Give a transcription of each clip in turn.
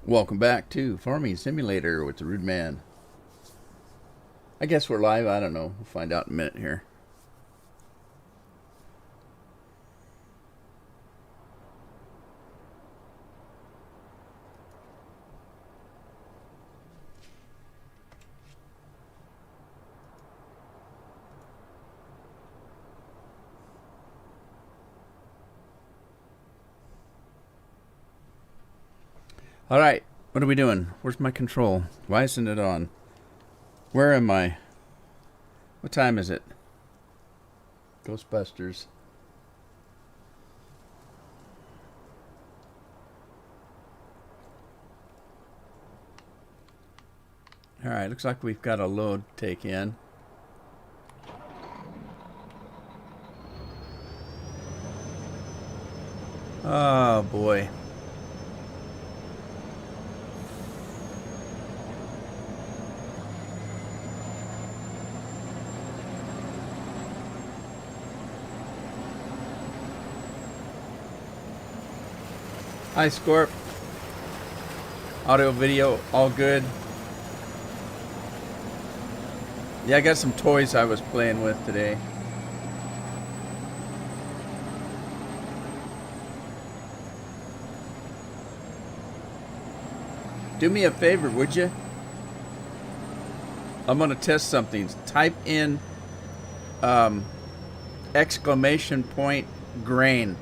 Welcome back to Farming Simulator with the Rude Man. I guess we're live. I don't know. We'll find out in a minute here. All right. What are we doing? Where's my control? Why isn't it on? Where am I? What time is it? Ghostbusters. All right. Looks like we've got a load to take in. Oh, boy. Hi, Scorp. Audio, video, all good. Yeah, I got some toys I was playing with today. Do me a favor, would you? I'm going to test something. Type in exclamation point grain.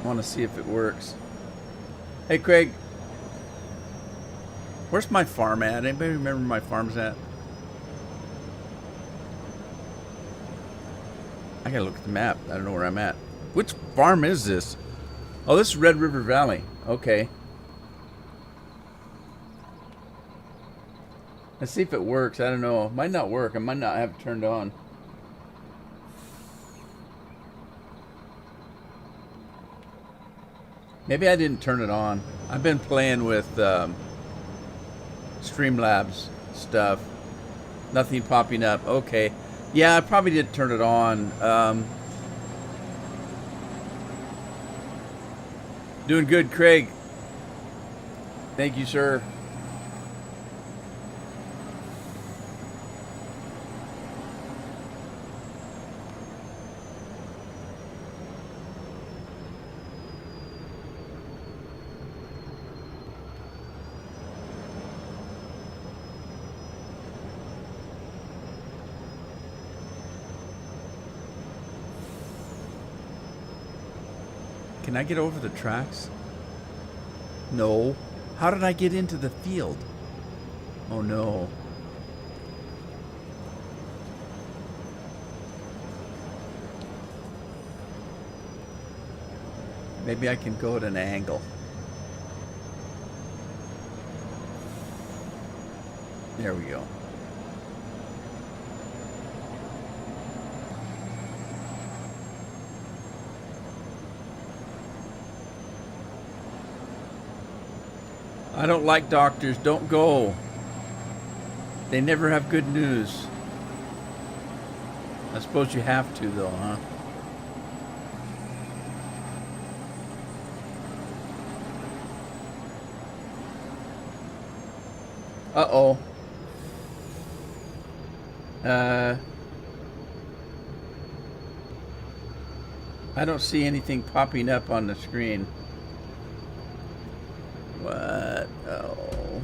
I want to see if it works. Hey, Craig. Where's my farm at? Anybody remember where my farm's at? I gotta look at the map. I don't know where I'm at. Which farm is this? Oh, this is Red River Valley. Okay. Let's see if it works. I don't know. It might not work. I might not have it turned on. Maybe I didn't turn it on. I've been playing with Streamlabs stuff. Nothing popping up. Okay. Yeah, I probably did turn it on. Doing good, Craig. Thank you, sir. Can I get over the tracks? No. How did I get into the field? Oh no. Maybe I can go at an angle. There we go. I don't like doctors. Don't go. They never have good news. I suppose you have to, though, huh? Uh-oh. I don't see anything popping up on the screen. What? Oh.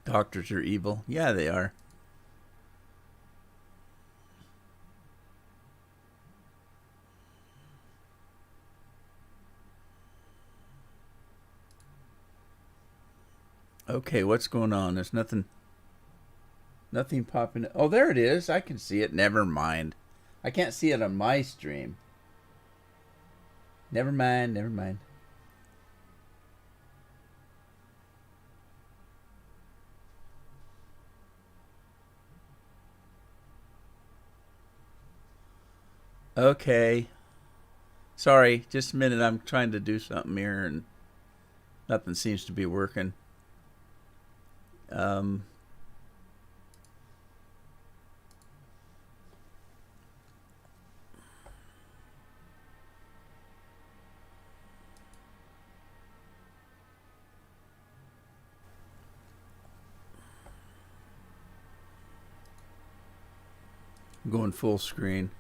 Doctors are evil. Yeah, they are. Okay, what's going on? There's nothing popping. Oh, there it is. I can see it. Never mind. I can't see it on my stream. Never mind, never mind. Okay. Sorry, just a minute. I'm trying to do something here and nothing seems to be working. Um, I'm going full screen.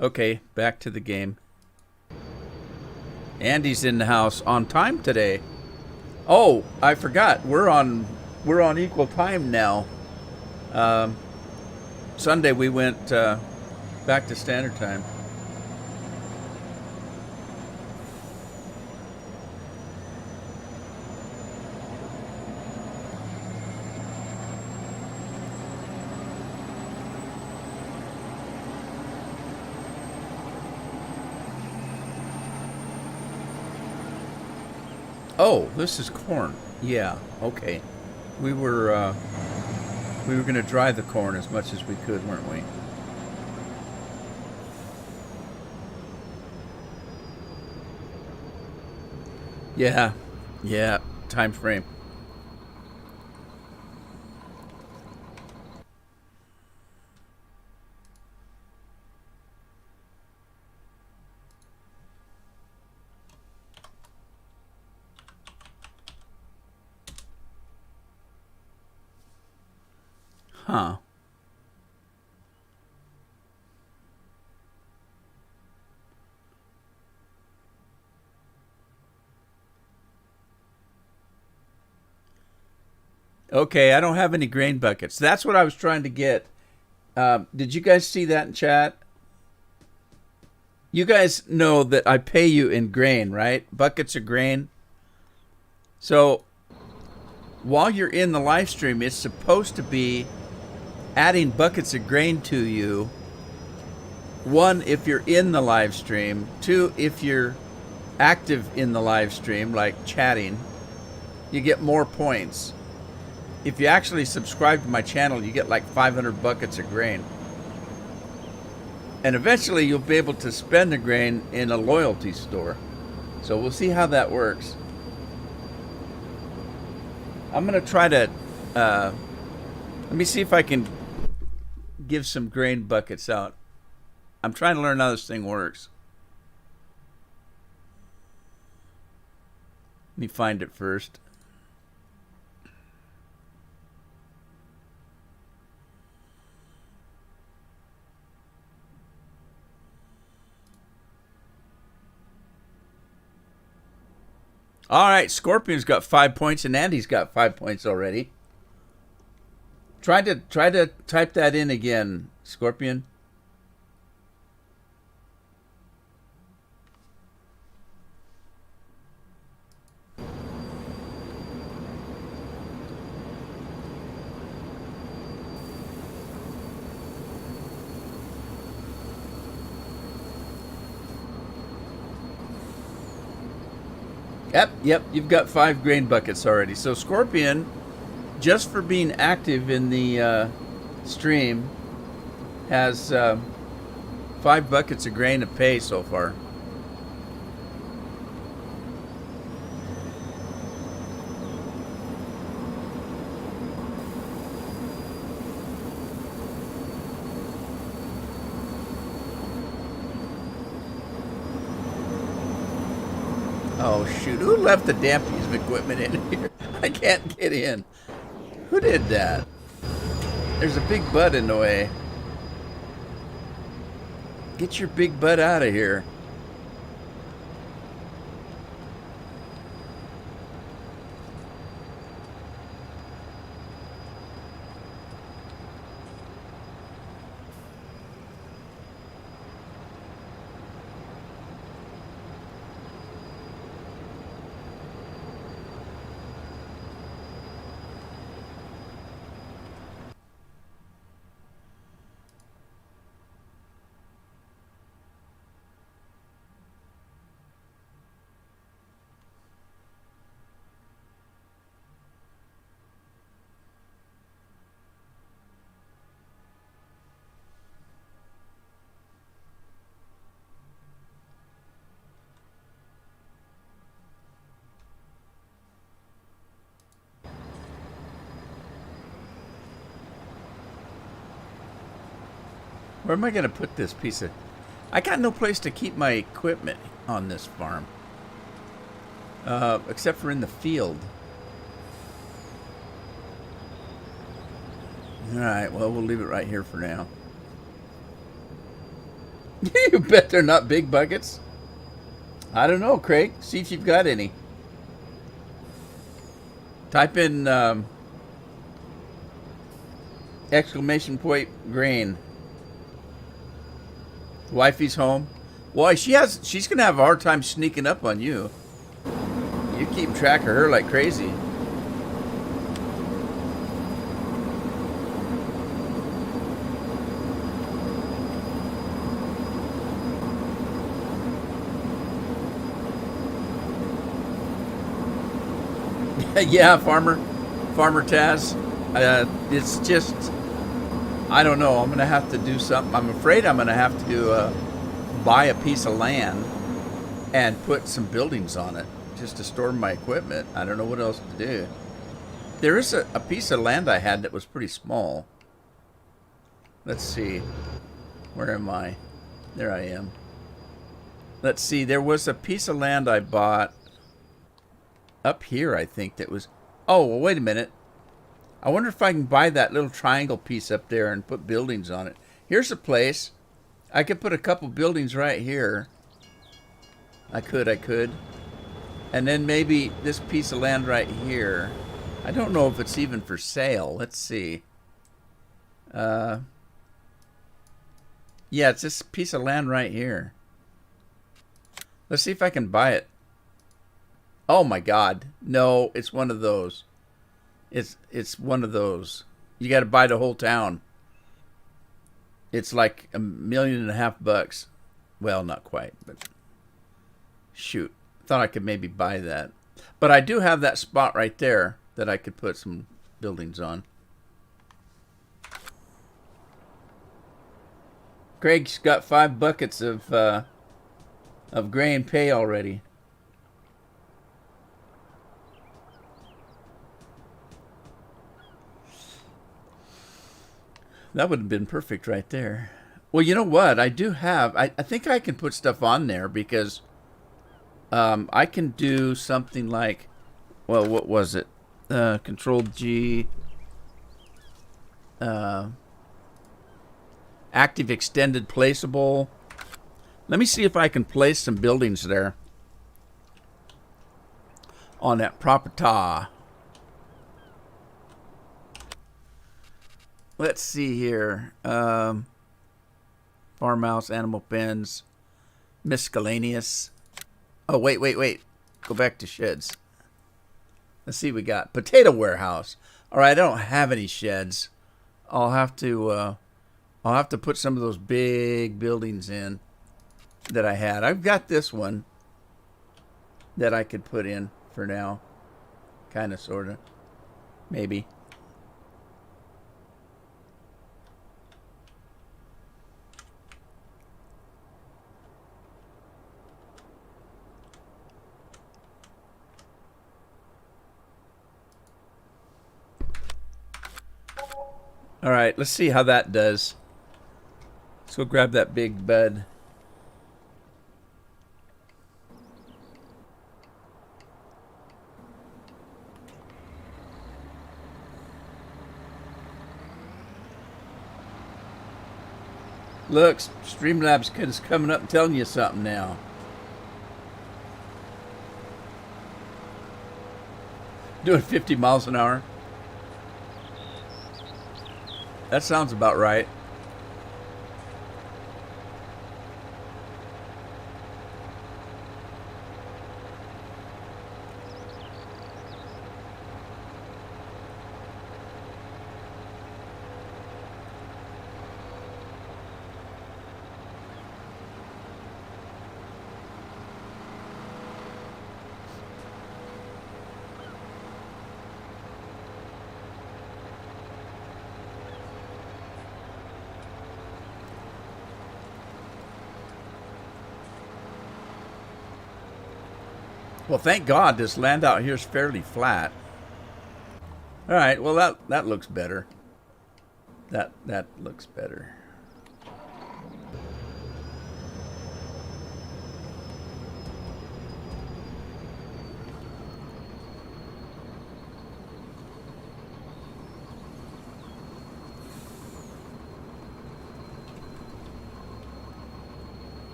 Okay, back to the game. Andy's in the house on time today. Oh, I forgot. We're on equal time now. Um, Sunday we went back to standard time. Oh, this is corn. Yeah. Okay. We were uh, we were gonna dry the corn as much as we could, weren't we? Yeah. Yeah. Time frame. Huh. Okay, I don't have any grain buckets. That's what I was trying to get. Did you guys see that in chat? You guys know that I pay you in grain, right? Buckets of grain. So while you're in the live stream, it's supposed to be adding buckets of grain to you. One, if you're in the live stream. Two, if you're active in the live stream, like chatting, you get more points. If you actually subscribe to my channel, you get like 500 buckets of grain. And eventually you'll be able to spend the grain in a loyalty store. So we'll see how that works. I'm going to try to, let me see if I can give some grain buckets out. I'm trying to learn how this thing works. Let me find it first. All right, Scorpion's got 5 points and Andy's got 5 points already. Try to type that in again, Scorpion. Yep, you've got 5 grain buckets already. So Scorpion, just for being active in the stream, has 5 buckets of grain to pay so far. Oh shoot, who left the damn piece of equipment in here? I can't get in. Who did that? There's a big butt in the way. Get your big butt out of here. Where am I going to put this piece of... I got no place to keep my equipment on this farm. Except for in the field. Alright, well, we'll leave it right here for now. You bet they're not big buckets? I don't know, Craig. See if you've got any. Type in exclamation point grain. Wifey's home. Boy, she's gonna have a hard time sneaking up on you. You keep track of her like crazy. Yeah, Farmer Taz. It's just, I don't know. I'm gonna have to do something. I'm afraid I'm gonna have to buy a piece of land and put some buildings on it just to store my equipment. I don't know what else to do. There is a piece of land I had that was pretty small. Let's see. Where am I? There I am. Let's see. There was a piece of land I bought up here, I think, that was... Oh, well, wait a minute. I wonder if I can buy that little triangle piece up there and put buildings on it. Here's a place. I could put a couple buildings right here. I could. And then maybe this piece of land right here. I don't know if it's even for sale. Let's see. Yeah, it's this piece of land right here. Let's see if I can buy it. Oh my God. No, it's one of those. It's one of those. You got to buy the whole town. It's like $1.5 million. Well, not quite, but shoot. Thought I could maybe buy that. But I do have that spot right there that I could put some buildings on. Craig's got 5 buckets of grain pay already. That would have been perfect right there. Well, you know what? I do have... I think I can put stuff on there because I can do something like... Well, what was it? Control G. Active extended placeable. Let me see if I can place some buildings there. On that property. Let's see here. Farmhouse, animal pens, miscellaneous. Oh, wait. Go back to sheds. Let's see what we got. Potato warehouse. All right, I don't have any sheds. I'll have to put some of those big buildings in that I had. I've got this one that I could put in for now. Kind of, sort of. Maybe. All right, let's see how that does. Let's go grab that big bud. Look, Streamlabs is coming up and telling you something now. Doing 50 miles an hour. That sounds about right. Well, thank God this land out here is fairly flat. All right, well that looks better. That looks better.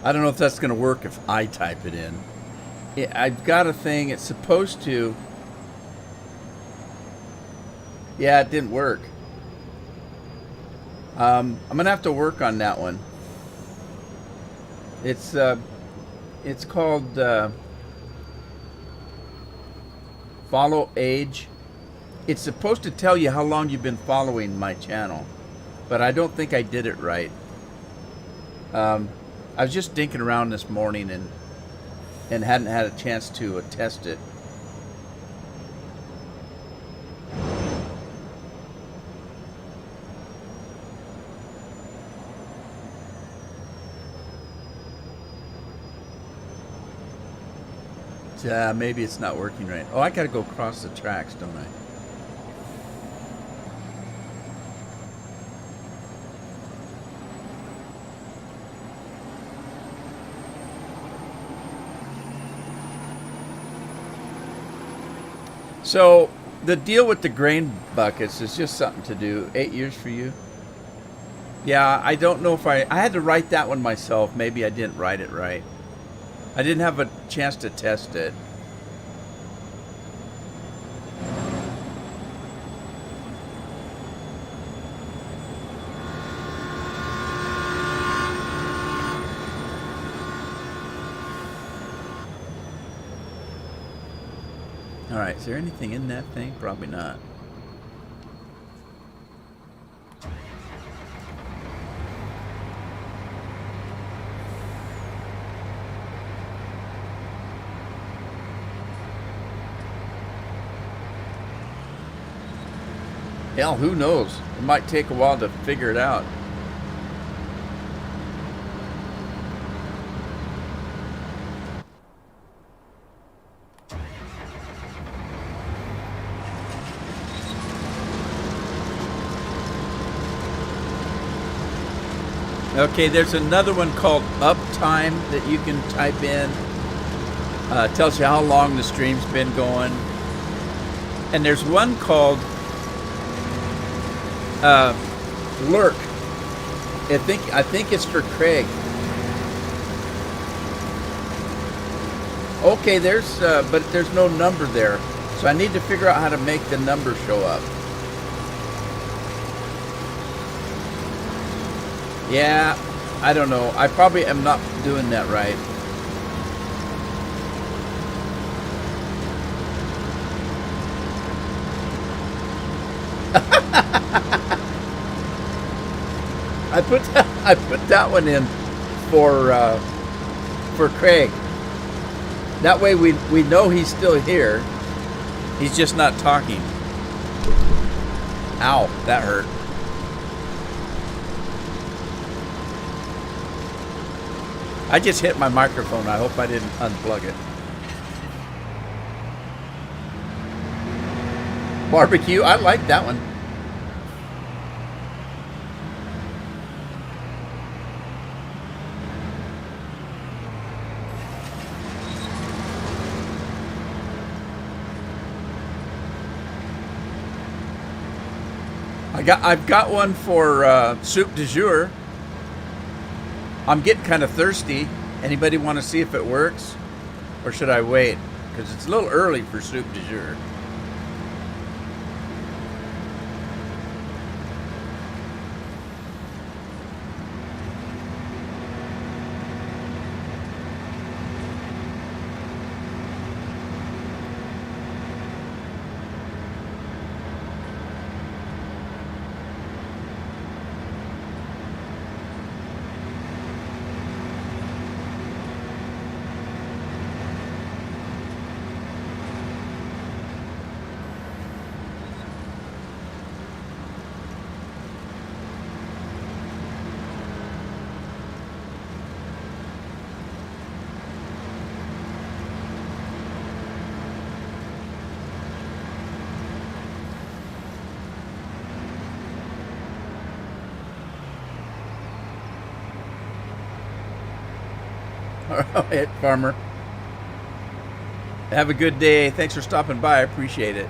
I don't know if that's going to work if I type it in. I've got a thing. It's supposed to. Yeah, it didn't work. I'm going to have to work on that one. It's called Follow Age. It's supposed to tell you how long you've been following my channel, but I don't think I did it right. I was just dinking around this morning and hadn't had a chance to test it. Maybe it's not working right. Oh, I gotta go across the tracks, don't I? So the deal with the grain buckets is just something to do. 8 years for you? Yeah, I don't know if I had to write that one myself. Maybe I didn't write it right. I didn't have a chance to test it. All right, is there anything in that thing? Probably not. Hell, who knows? It might take a while to figure it out. Okay, there's another one called Uptime that you can type in. Tells you how long the stream's been going. And there's one called Lurk. I think it's for Craig. Okay, but there's no number there, so I need to figure out how to make the number show up. Yeah, I don't know. I probably am not doing that right. I put that one in for Craig. That way we know he's still here. He's just not talking. Ow, that hurt. I just hit my microphone. I hope I didn't unplug it. Barbecue, I like that one. I've got one for soup du jour. I'm getting kind of thirsty. Anybody want to see if it works? Or should I wait? Because it's a little early for soup du jour. All right, Farmer. Have a good day. Thanks for stopping by. I appreciate it.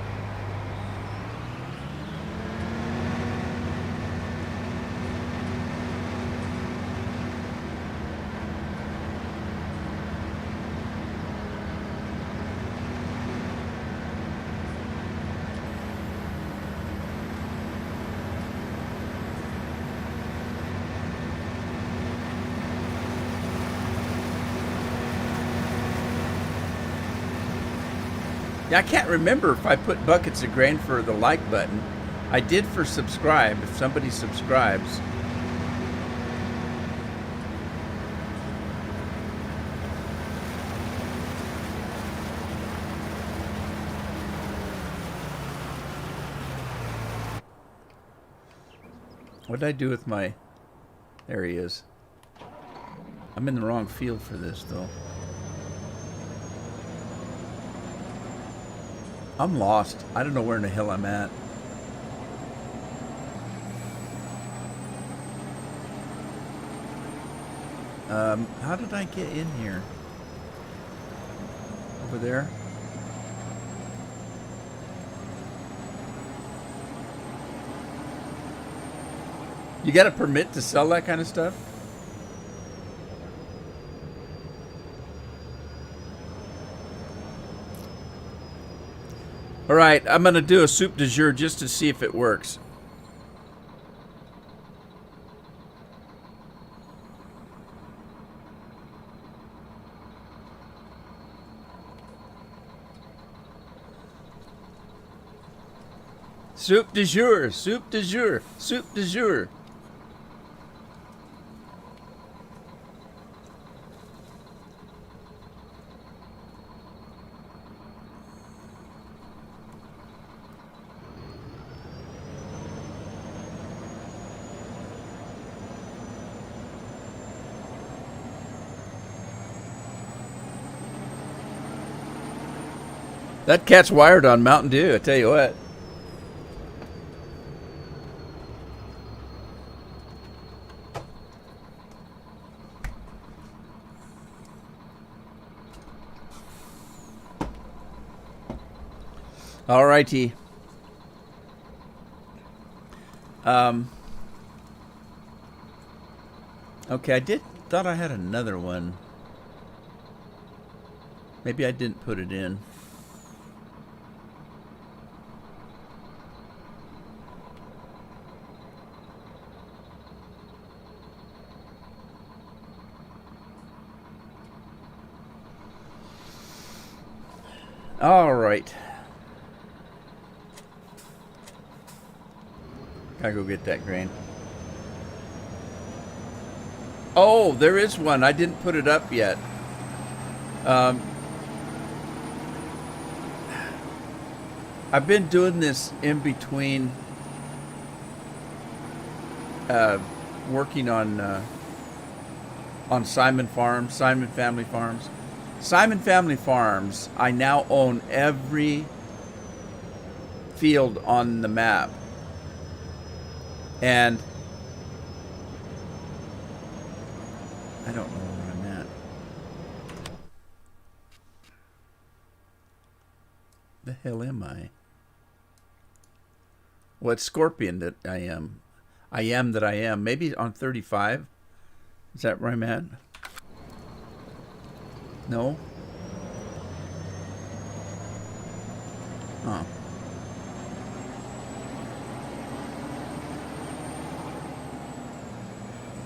Yeah, I can't remember if I put buckets of grain for the like button. I did for subscribe, if somebody subscribes. What did I do with my... There he is. I'm in the wrong field for this, though. I'm lost. I don't know where in the hell I'm at. How did I get in here? Over there? You got a permit to sell that kind of stuff? All right, I'm going to do a soup du jour just to see if it works. Soup du jour, soup du jour, soup du jour. That cat's wired on Mountain Dew, I tell you what. All righty. Okay, I thought I had another one. Maybe I didn't put it in. All right. Gotta go get that grain. Oh, there is one. I didn't put it up yet. I've been doing this in between working on Simon Farms, Simon Family Farms. Simon Family Farms, I now own every field on the map. And I don't know where I'm at. The hell am I? What Scorpion that I am? I am that I am. Maybe on 35. Is that where I'm at? No? Oh.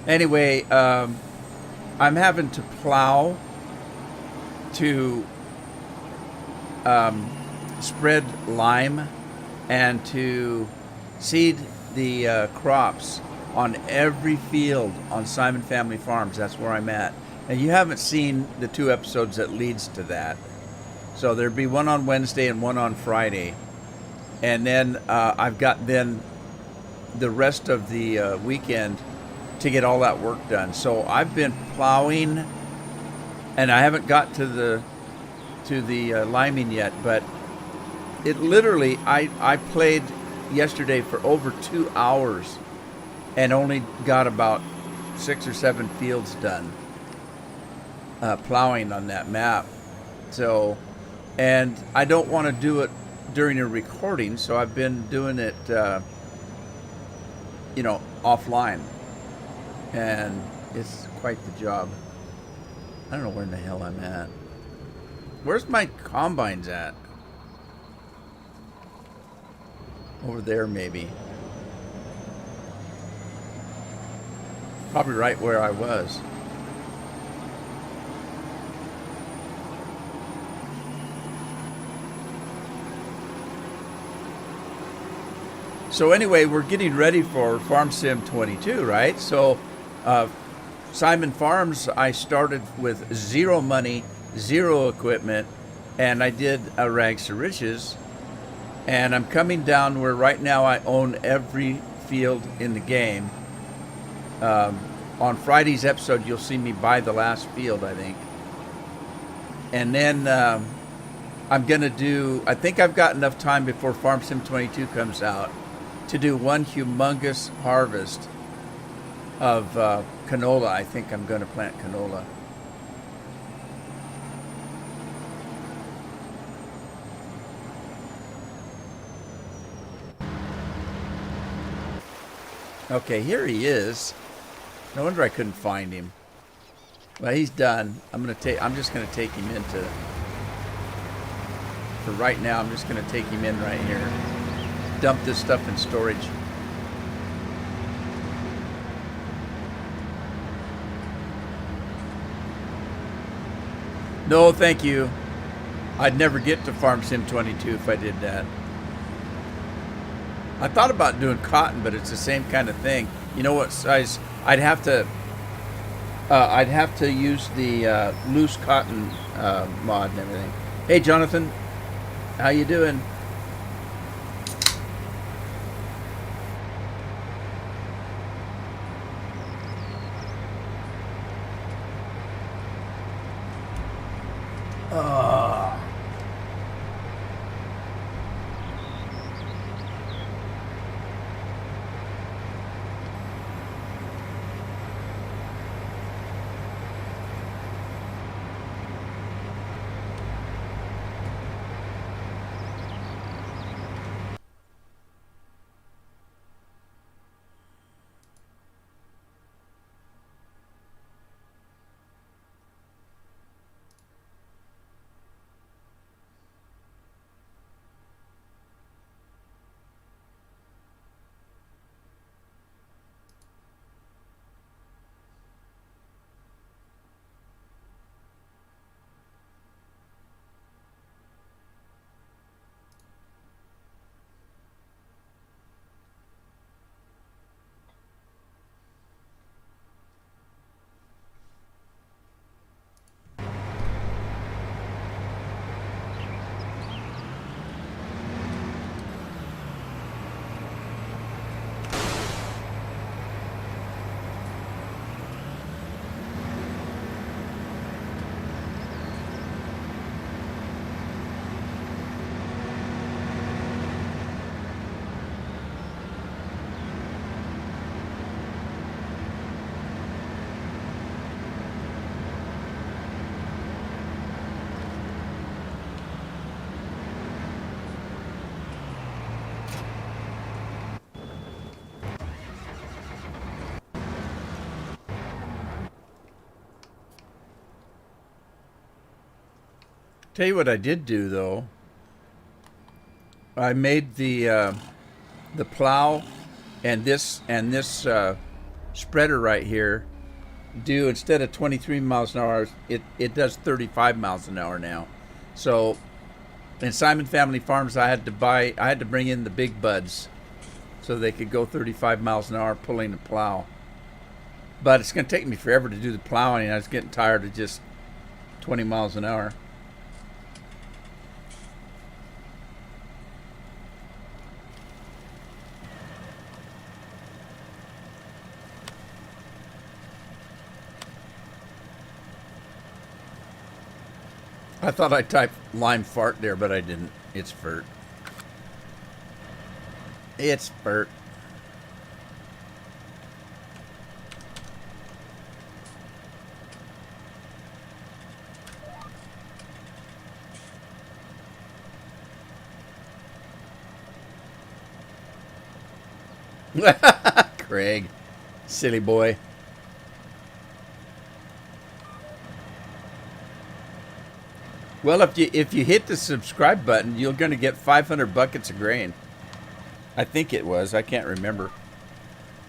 Anyway, I'm having to plow to spread lime and to seed the crops on every field on Simon Family Farms. That's where I'm at. And you haven't seen the 2 episodes that leads to that. So there'd be one on Wednesday and one on Friday. And then I've got then the rest of the weekend to get all that work done. So I've been plowing, and I haven't got to the liming yet, but it literally, I played yesterday for over 2 hours and only got about 6 or 7 fields done. Plowing on that map. So, and I don't want to do it during a recording, so I've been doing it, offline. And it's quite the job. I don't know where in the hell I'm at. Where's my combines at? Over there, maybe. Probably right where I was. So anyway, we're getting ready for Farm Sim 22, right? So Simon Farms, I started with zero money, zero equipment, and I did a rags to riches. And I'm coming down where right now I own every field in the game. On Friday's episode, you'll see me buy the last field, I think. And then I'm going to do, I think I've got enough time before Farm Sim 22 comes out to do one humongous harvest of canola. I think I'm going to plant canola. Okay, here he is. No wonder I couldn't find him. Well, he's done. I'm just gonna take him into. For right now, I'm just gonna take him in right here. Dump this stuff in storage. No, thank you. I'd never get to Farm Sim 22 if I did that. I thought about doing cotton, but it's the same kind of thing. You know what size? I'd have to use the loose cotton mod and everything. Hey, Jonathan, how you doing? Tell you what I did do though. I made the plow and this spreader right here do, instead of 23 miles an hour, it does 35 miles an hour now. So in Simon Family Farms, I had to bring in the big buds so they could go 35 miles an hour pulling the plow. But it's going to take me forever to do the plowing, and I was getting tired of just 20 miles an hour. I thought I typed lime fart there, but I didn't. It's furt. It's furt. Craig, silly boy. Well, if you hit the subscribe button, you're going to get 500 buckets of grain. I think it was. I can't remember.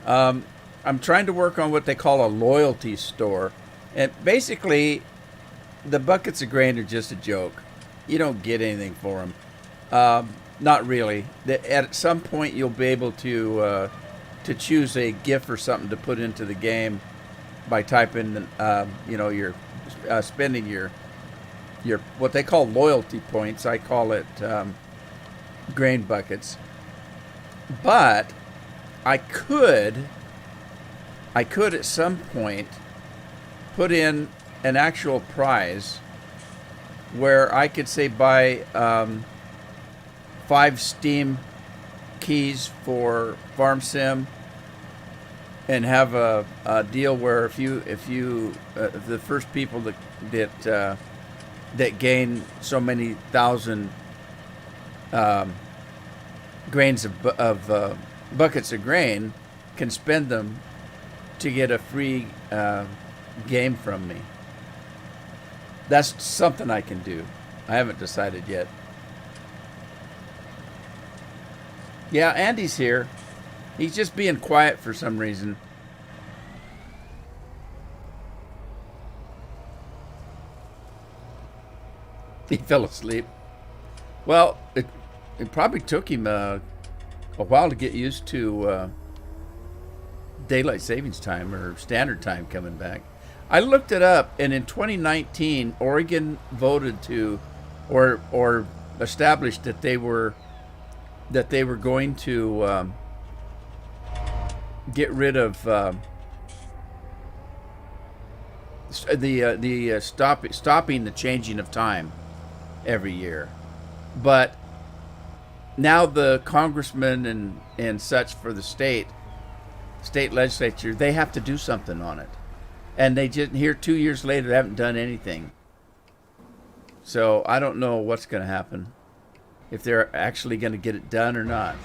I'm trying to work on what they call a loyalty store. And basically, the buckets of grain are just a joke. You don't get anything for them. Not really. At some point, you'll be able to choose a GIF or something to put into the game by typing, your spending your what they call loyalty points. I call it grain buckets. But I could at some point put in an actual prize where I could say buy 5 Steam keys for Farm Sim, and have a deal where if you the first people that gain so many thousand grains of buckets of grain can spend them to get a free game from me. That's something I can do. I haven't decided yet. Yeah, Andy's here. He's just being quiet for some reason. He fell asleep. Well, it probably took him a while to get used to daylight savings time or standard time coming back. I looked it up, and in 2019, Oregon voted to, or established that they were going to get rid of stopping the changing of time every year. But now the congressmen and such for the state legislature, they have to do something on it. And they just, here 2 years later, they haven't done anything. So I don't know what's going to happen, if they're actually going to get it done or not.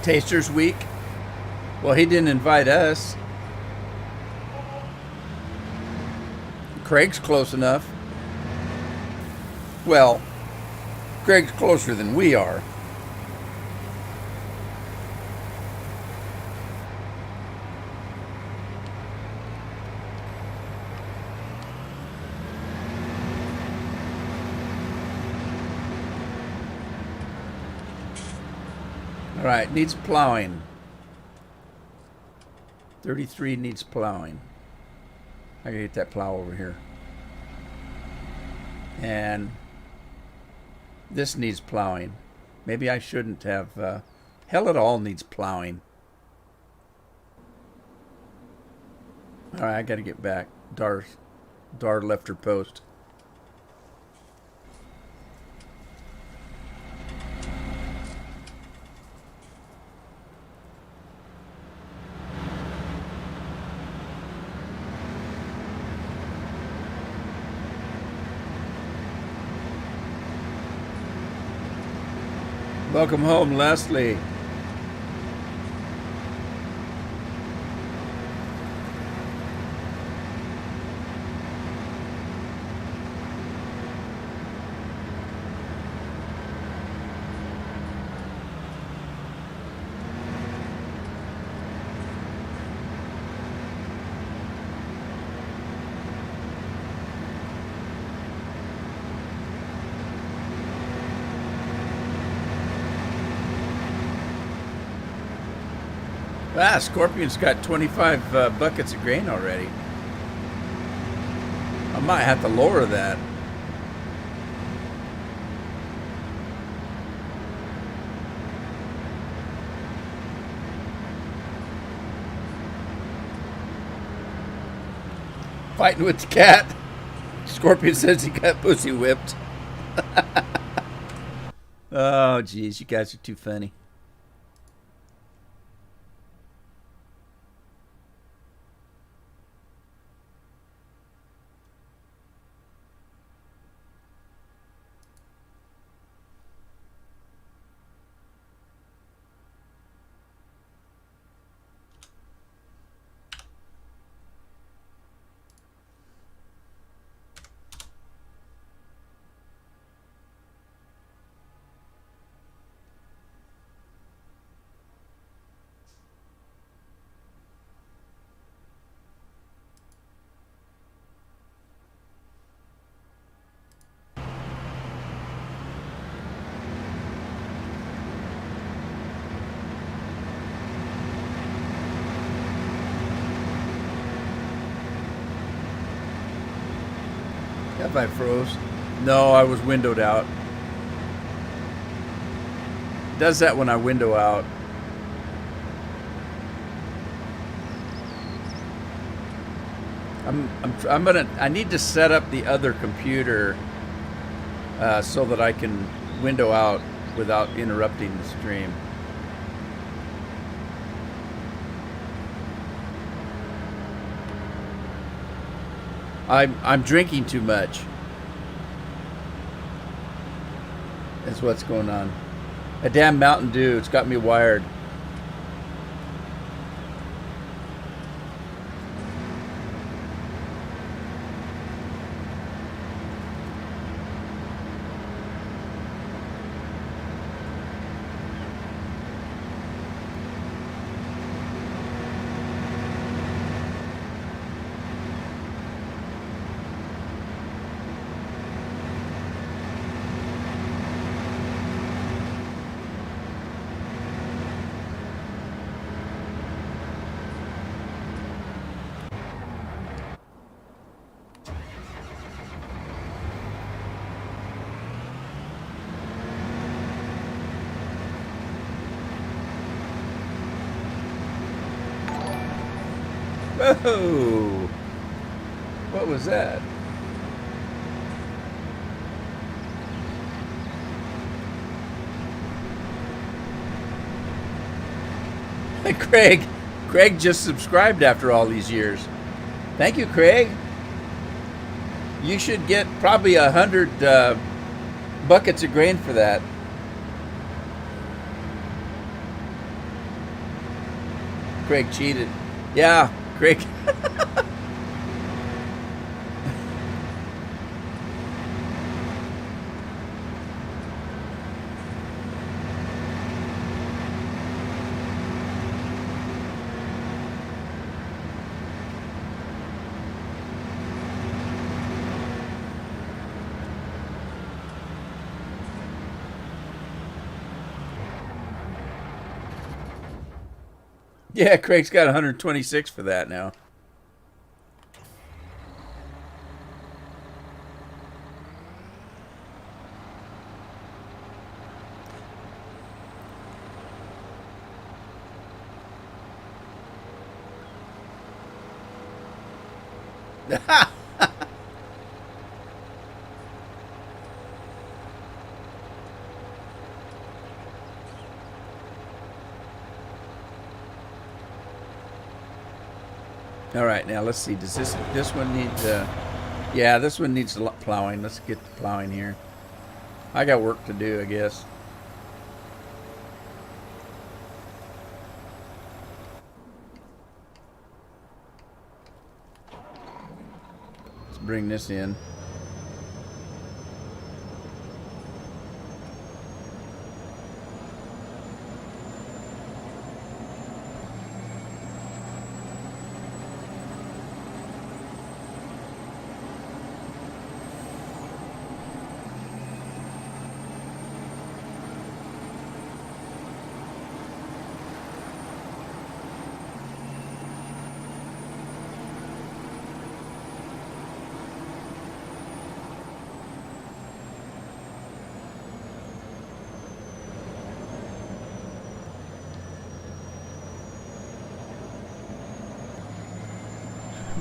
Tasters Week? Well, he didn't invite us. Craig's close enough. Well, Craig's closer than we are. All right, needs plowing. 33 needs plowing. I gotta get that plow over here. And this needs plowing. Maybe I shouldn't have. Hell, it all needs plowing. All right, I gotta get back. Dar left her post. Welcome home, Leslie. Ah, Scorpion's got 25 buckets of grain already. I might have to lower that. Fighting with the cat. Scorpion says he got pussy whipped. Oh, geez, you guys are too funny. Have I froze? No, I was windowed out. It does that when I window out. I need to set up the other computer so that I can window out without interrupting the stream. I'm drinking too much. That's what's going on. A damn Mountain Dew. It's got me wired. Whoa! What was that? Craig just subscribed after all these years. Thank you, Craig. You should get probably 100 buckets of grain for that. Craig cheated. Yeah, Craig. Yeah, Craig's got 126 for that now. All right, now let's see. Does this one need? Yeah, this one needs plowing. Let's get the plowing here. I got work to do, I guess. Let's bring this in.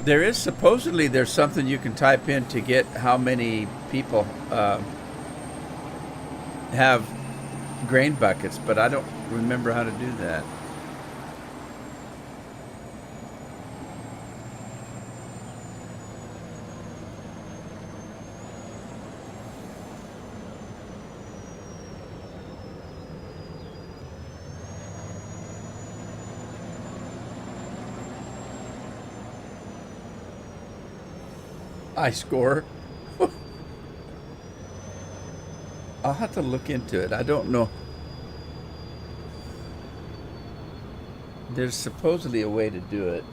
There is supposedly there's something you can type in to get how many people have grain buckets, but I don't remember how to do that. I score. I'll have to look into it. I don't know. There's supposedly a way to do it.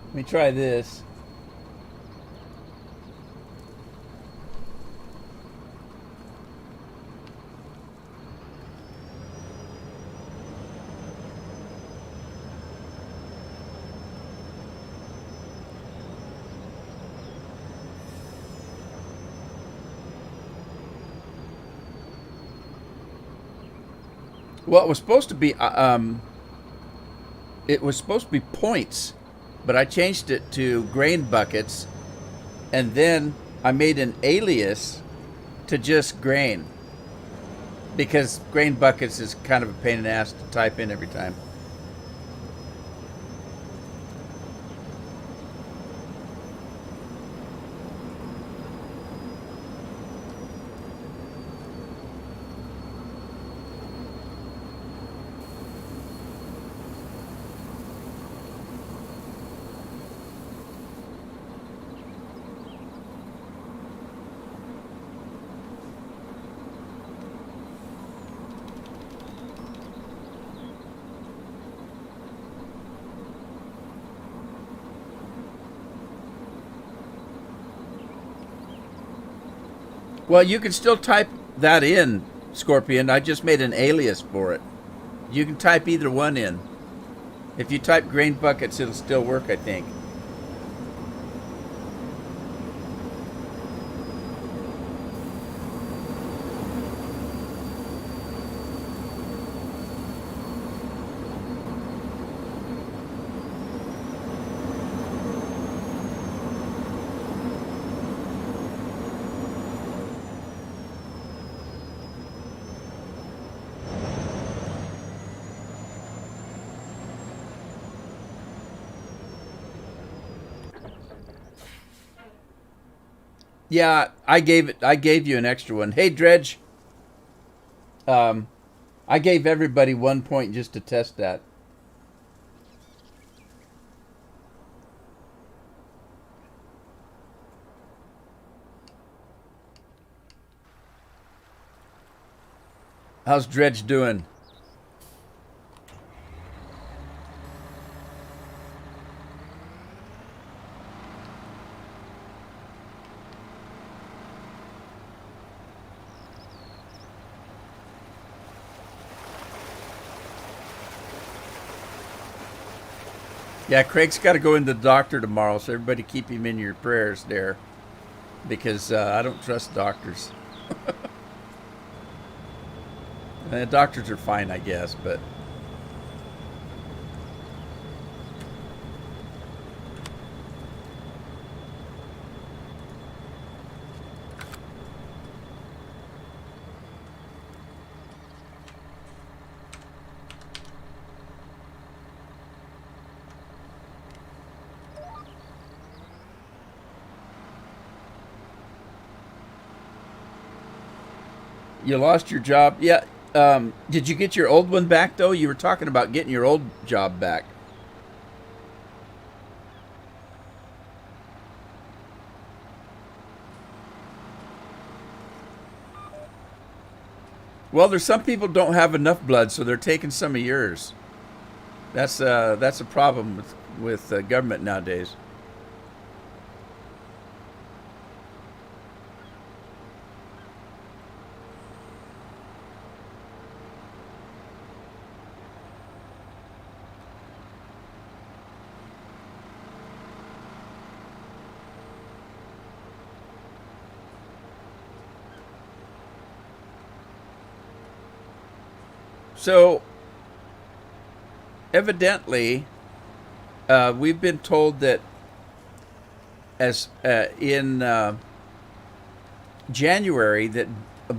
Let me try this. Well, it was supposed to be points, but I changed it to grain buckets, and then I made an alias to just grain because grain buckets is kind of a pain in the ass to type in every time. Well, you can still type that in, Scorpion. I just made an alias for it. You can type either one in. If you type grain buckets, it'll still work, I think. Yeah, I gave you an extra one. Hey, Dredge. Um, I gave everybody 1 point just to test that. How's Dredge doing? Yeah, Craig's got to go in the doctor tomorrow, so everybody keep him in your prayers there, because I don't trust doctors. Doctors are fine, I guess, but you lost your job. Yeah. Did you get your old one back though? You were talking about getting your old job back. Well, there's some people don't have enough blood, so they're taking some of yours. That's a problem with government nowadays. So evidently, we've been told that as in January that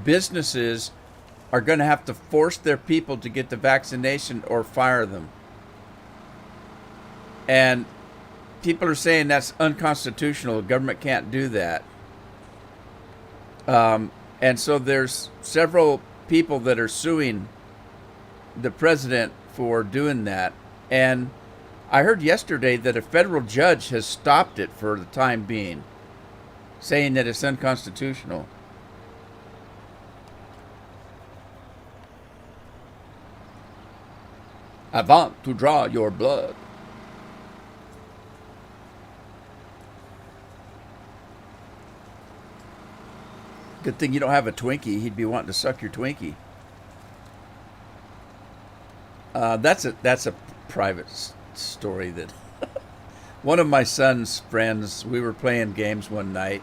businesses are going to have to force their people to get the vaccination or fire them. And people are saying that's unconstitutional. The government can't do that. And so there's several people that are suing the president for doing that. And I heard yesterday that a federal judge has stopped it for the time being, saying that it's unconstitutional. I want to draw your blood. Good thing you don't have a Twinkie. He'd be wanting to suck your Twinkie. That's a private story that one of my son's friends, we were playing games one night,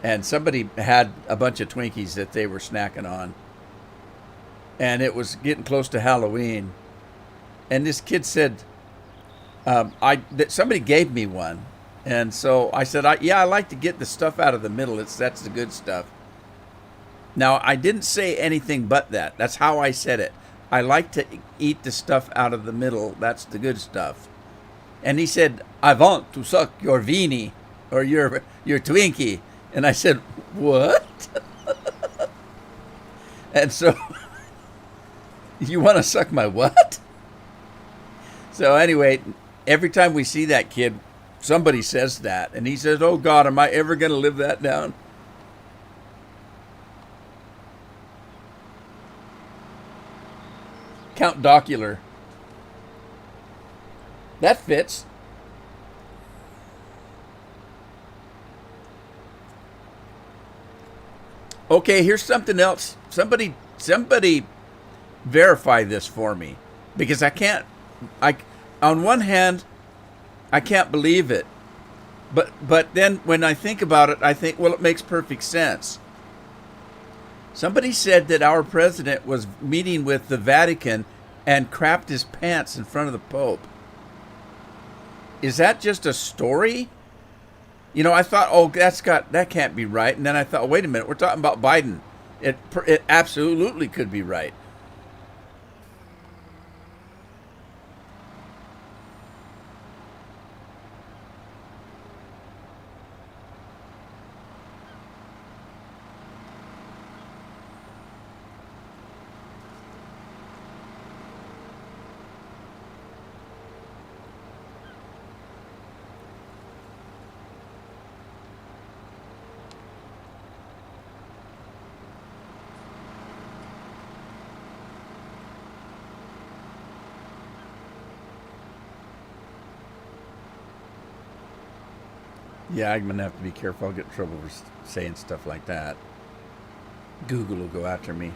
and somebody had a bunch of Twinkies that they were snacking on. And it was getting close to Halloween. And this kid said, that somebody gave me one. And so I said, I like to get the stuff out of the middle. That's the good stuff. Now, I didn't say anything but that. That's how I said it. I like to eat the stuff out of the middle. That's the good stuff. And he said, I want to suck your weenie or your Twinkie. And I said, what? And so, you want to suck my what? So anyway, every time we see that kid, somebody says that. And he says, oh God, am I ever going to live that down? Count Docular. That fits. Okay, here's something else. Somebody verify this for me, because on one hand, I can't believe it. But then when I think about it, I think, well, it makes perfect sense. Somebody said that our president was meeting with the Vatican and crapped his pants in front of the Pope. Is that just a story? You know, I thought, oh, that can't be right. And then I thought, wait a minute, we're talking about Biden. It absolutely could be right. Yeah, I'm going to have to be careful. I'll get in trouble for saying stuff like that. Google will go after me.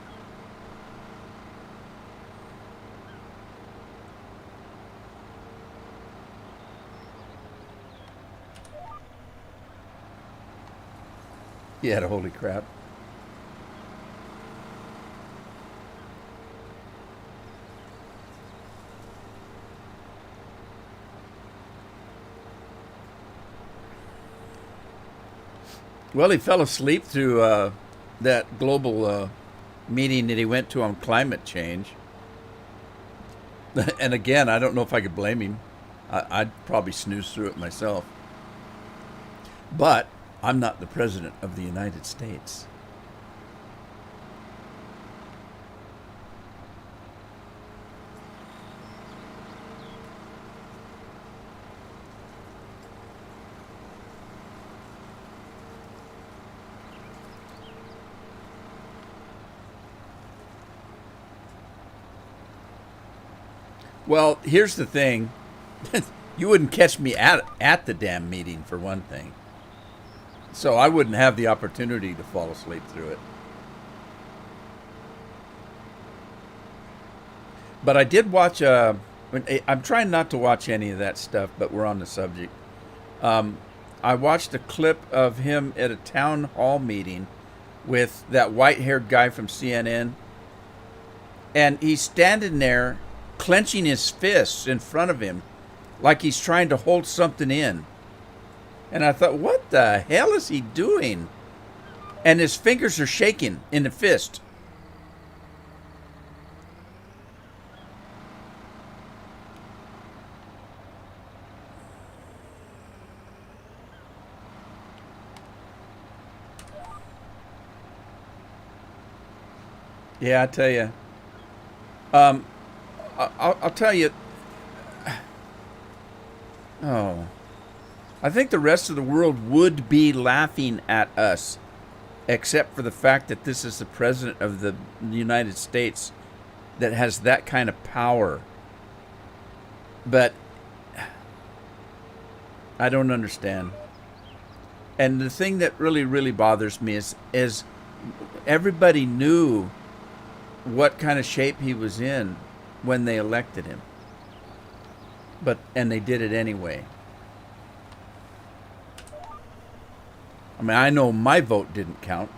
Yeah, holy crap. Well, he fell asleep through that global meeting that he went to on climate change. And again, I don't know if I could blame him. I'd probably snooze through it myself. But I'm not the president of the United States. Well, here's the thing. You wouldn't catch me at the damn meeting, for one thing. So I wouldn't have the opportunity to fall asleep through it. But I did watch, I'm trying not to watch any of that stuff, but we're on the subject. I watched a clip of him at a town hall meeting with that white-haired guy from CNN. And he's standing there clenching his fists in front of him like he's trying to hold something in. And I thought, what the hell is he doing? And his fingers are shaking in the fist. Yeah, I tell you. I'll tell you. Oh, I think the rest of the world would be laughing at us, except for the fact that this is the president of the United States that has that kind of power. But I don't understand. And the thing that really, really bothers me is everybody knew what kind of shape he was in when they elected him. And they did it anyway. I mean, I know my vote didn't count.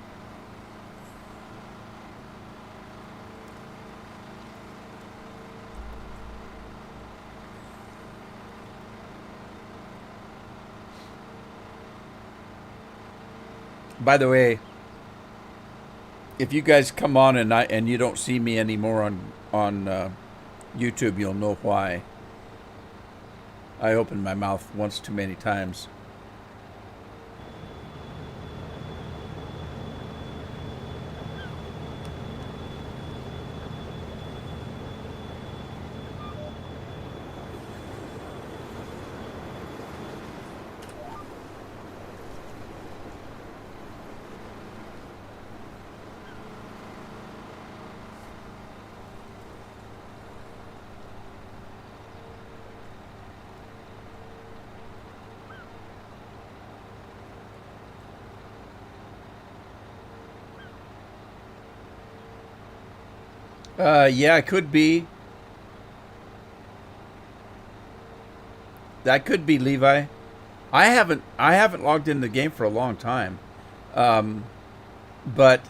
By the way, if you guys come on and you don't see me anymore on YouTube, you'll know why. I opened my mouth once too many times. Yeah, it could be. That could be Levi. I haven't logged into the game for a long time, but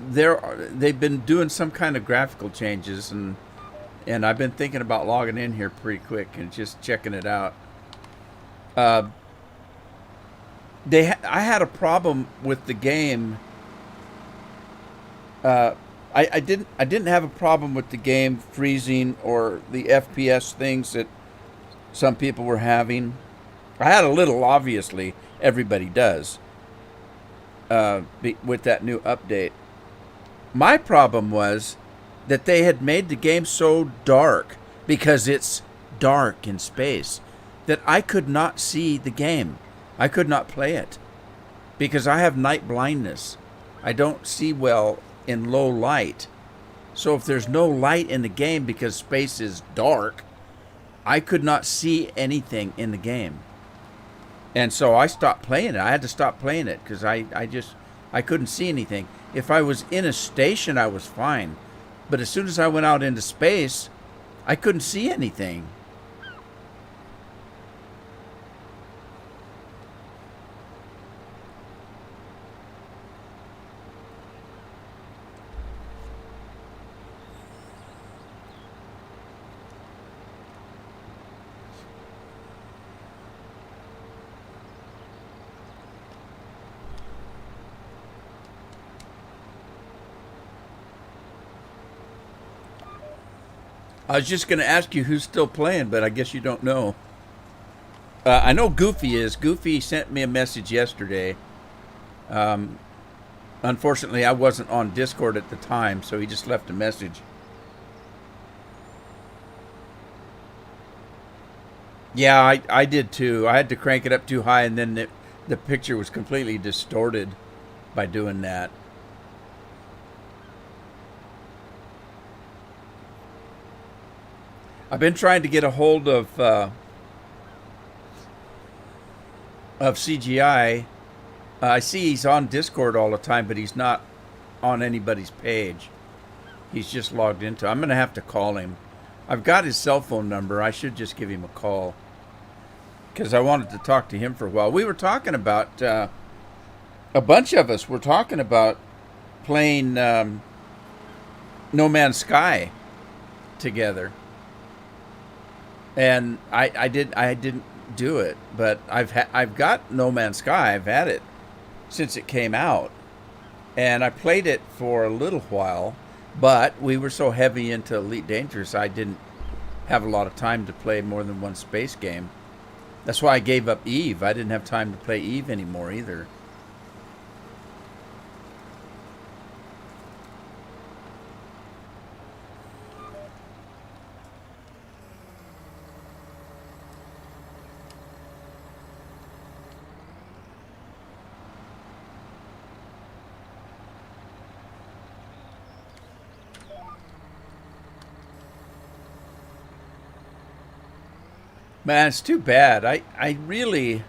they've been doing some kind of graphical changes, and I've been thinking about logging in here pretty quick and just checking it out. I had a problem with the game. I didn't have a problem with the game freezing or the FPS things that some people were having. I had a little, obviously. Everybody does. With that new update. My problem was that they had made the game so dark, because it's dark in space, that I could not see the game. I could not play it because I have night blindness. I don't see well in low light. So if there's no light in the game because space is dark, I could not see anything in the game. And so I stopped playing it. I had to stop playing it because I couldn't see anything. If I was in a station, I was fine. But as soon as I went out into space, I couldn't see anything. I was just going to ask you who's still playing, but I guess you don't know. I know Goofy is. Goofy sent me a message yesterday. Unfortunately, I wasn't on Discord at the time, so he just left a message. Yeah, I did too. I had to crank it up too high, and then the picture was completely distorted by doing that. I've been trying to get a hold of CGI. I see he's on Discord all the time, but he's not on anybody's page. He's just logged into. I'm going to have to call him. I've got his cell phone number. I should just give him a call because I wanted to talk to him for a while. We were talking about, a bunch of us were talking about playing No Man's Sky together, and I didn't do it, but I've got No Man's Sky. I've had it since it came out, and I played it for a little while, but we were so heavy into Elite Dangerous, I didn't have a lot of time to play more than one space game. That's why I gave up Eve. I didn't have time to play Eve anymore either. Man, it's too bad. I really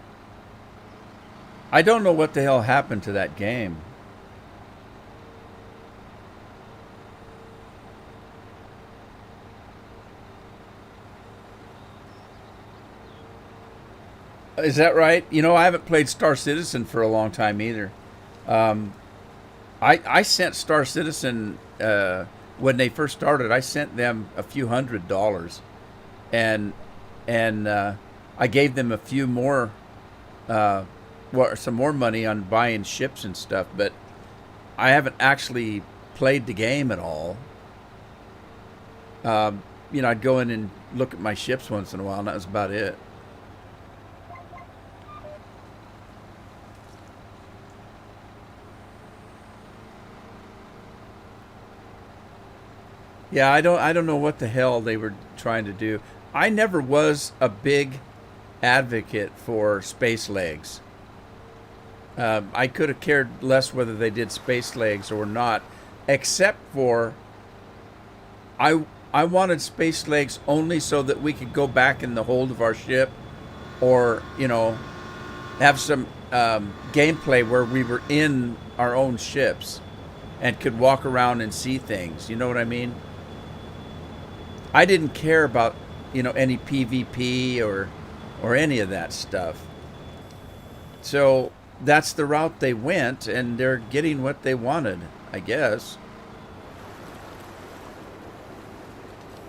I don't know what the hell happened to that game. Is that right? You know, I haven't played Star Citizen for a long time either. Um, I sent Star Citizen when they first started. I sent them a few $100s, and and I gave them a few more, uh, well, some more money on buying ships and stuff. But I haven't actually played the game at all. You know, I'd go in and look at my ships once in a while, and that was about it. Yeah, I don't know what the hell they were trying to do. I never was a big advocate for space legs. I could have cared less whether they did space legs or not, except for I wanted space legs only so that we could go back in the hold of our ship, or you know, have some gameplay where we were in our own ships and could walk around and see things. You know what I mean? I didn't care about, you know, any PvP or any of that stuff. So that's the route they went, and they're getting what they wanted, I guess.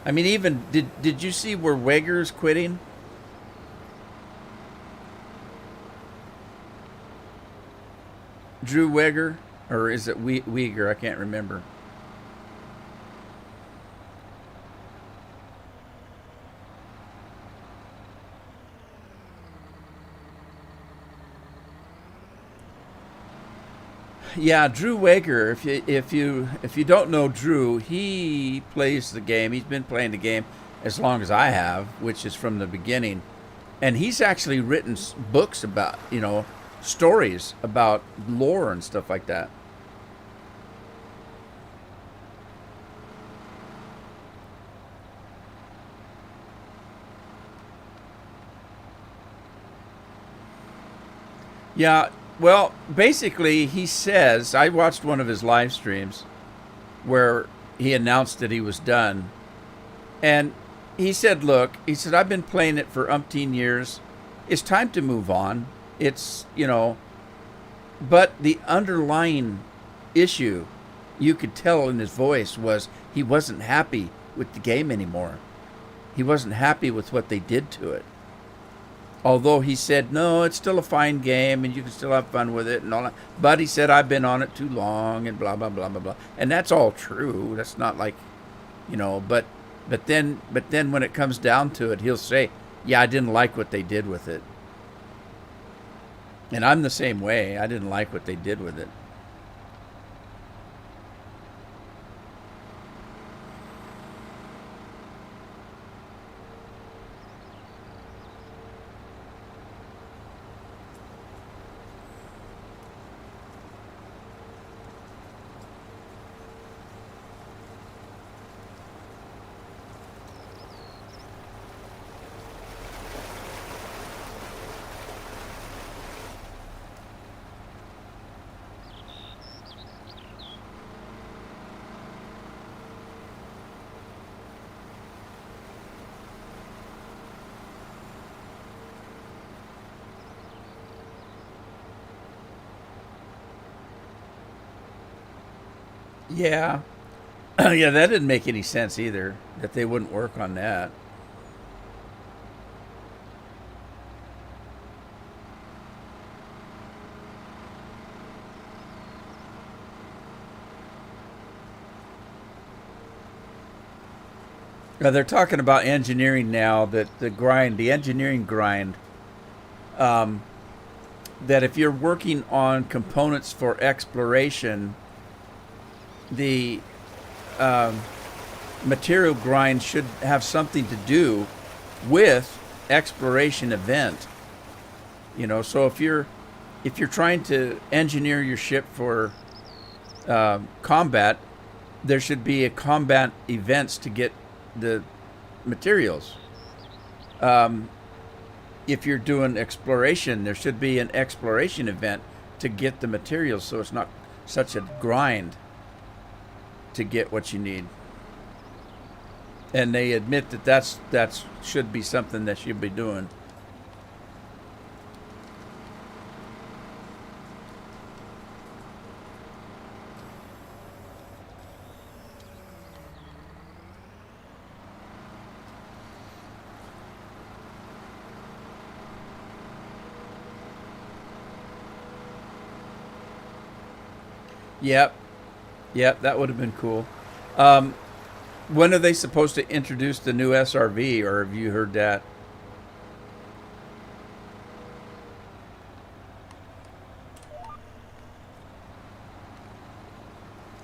I mean, even did you see where Weger's quitting? Drew Weger, or is it Weger? I can't remember. Yeah, Drew Wager. If you don't know Drew, he plays the game. He's been playing the game as long as I have, which is from the beginning. And he's actually written books about, you know, stories about lore and stuff like that. Yeah, well, basically, he says I watched one of his live streams where he announced that he was done, and he said, "Look," he said, "I've been playing it for umpteen years. It's time to move on. It's, you know, but the underlying issue, you could tell in his voice, was he wasn't happy with the game anymore. He wasn't happy with what they did to it. Although he said, no, it's still a fine game and you can still have fun with it and all that. But he said, I've been on it too long and blah, blah, blah, blah, blah. And that's all true. That's not like, you know, but then when it comes down to it, he'll say, yeah, I didn't like what they did with it. And I'm the same way. I didn't like what they did with it. Yeah. Yeah, that didn't make any sense either, that they wouldn't work on that. Now they're talking about engineering now, that the engineering grind, um, that if you're working on components for exploration, the um, material grind should have something to do with exploration event. So if you're trying to engineer your ship for combat, there should be a combat events to get the materials. Um, if you're doing exploration, there should be an exploration event to get the materials, so it's not such a grind to get what you need. And they admit that that's should be something that you'd be doing. Yep, yep, that would have been cool. Um, when are they supposed to introduce the new SRV, or have you heard that?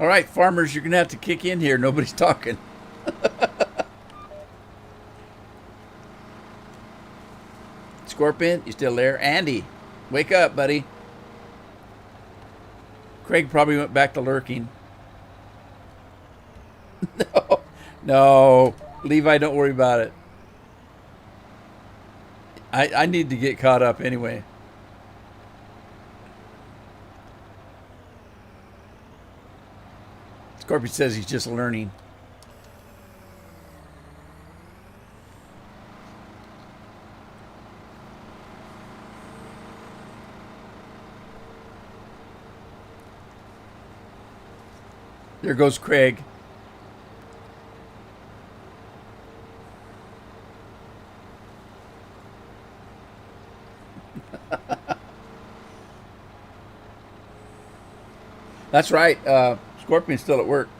All right, farmers, you're gonna have to kick in here. Nobody's talking. Scorpion, you still there? Andy, wake up, buddy. Craig probably went back to lurking. No, no, Levi, don't worry about it. I need to get caught up anyway. Scorpion says he's just learning. There goes Craig. That's right. Scorpion's still at work.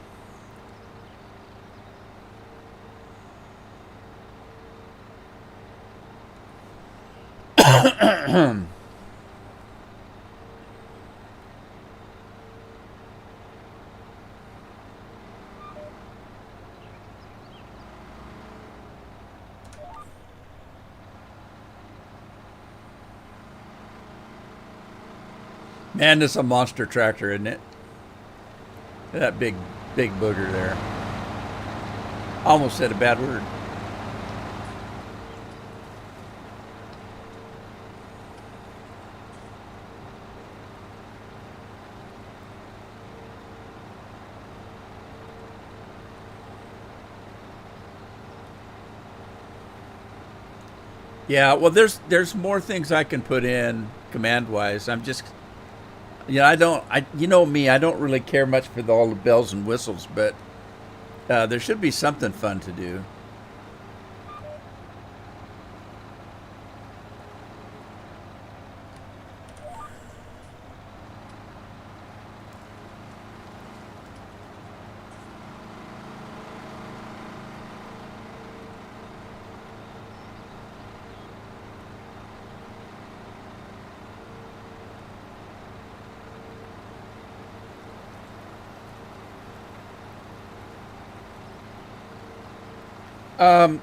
Man, this is a monster tractor, isn't it? That big booger there. Almost said a bad word. Yeah, well, there's more things I can put in command wise. I'm just, I don't, you know me, I don't really care much for all the bells and whistles, but there should be something fun to do. Um,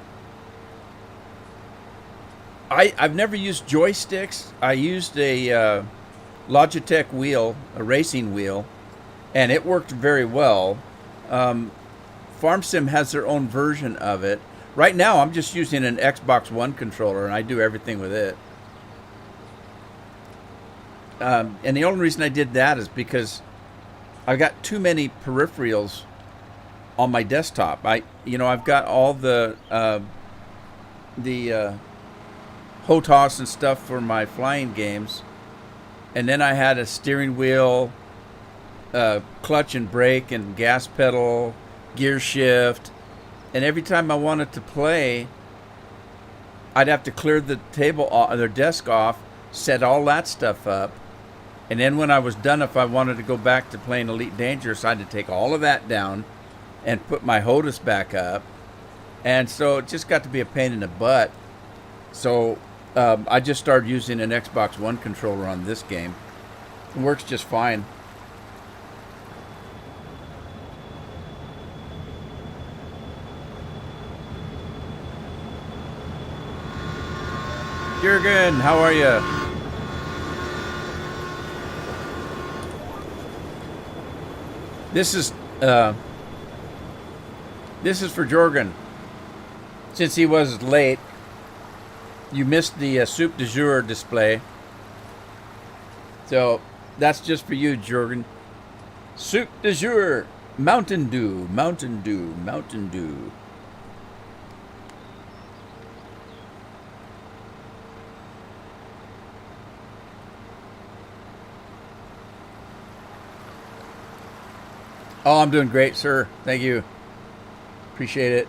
I've never used joysticks. I used a Logitech wheel, a racing wheel, and it worked very well. Um, FarmSim has their own version of it. Right now, I'm just using an Xbox One controller, and I do everything with it. And the only reason I did that is because I've got too many peripherals on my desktop. I've got all the HOTAS and stuff for my flying games, and then I had a steering wheel, clutch and brake and gas pedal, gear shift, and every time I wanted to play, I'd have to clear the table, their desk off, set all that stuff up, and then when I was done, if I wanted to go back to playing Elite Dangerous, I had to take all of that down and put my HOTAS back up, and so it just got to be a pain in the butt. So I just started using an Xbox One controller on this game. It works just fine. Jurgen, how are you? This is for Jorgen. Since he was late, you missed the soup du jour display. So that's just for you, Jorgen. Soup du jour, Mountain Dew, Mountain Dew, Mountain Dew. Oh, I'm doing great, sir. Thank you. Appreciate it.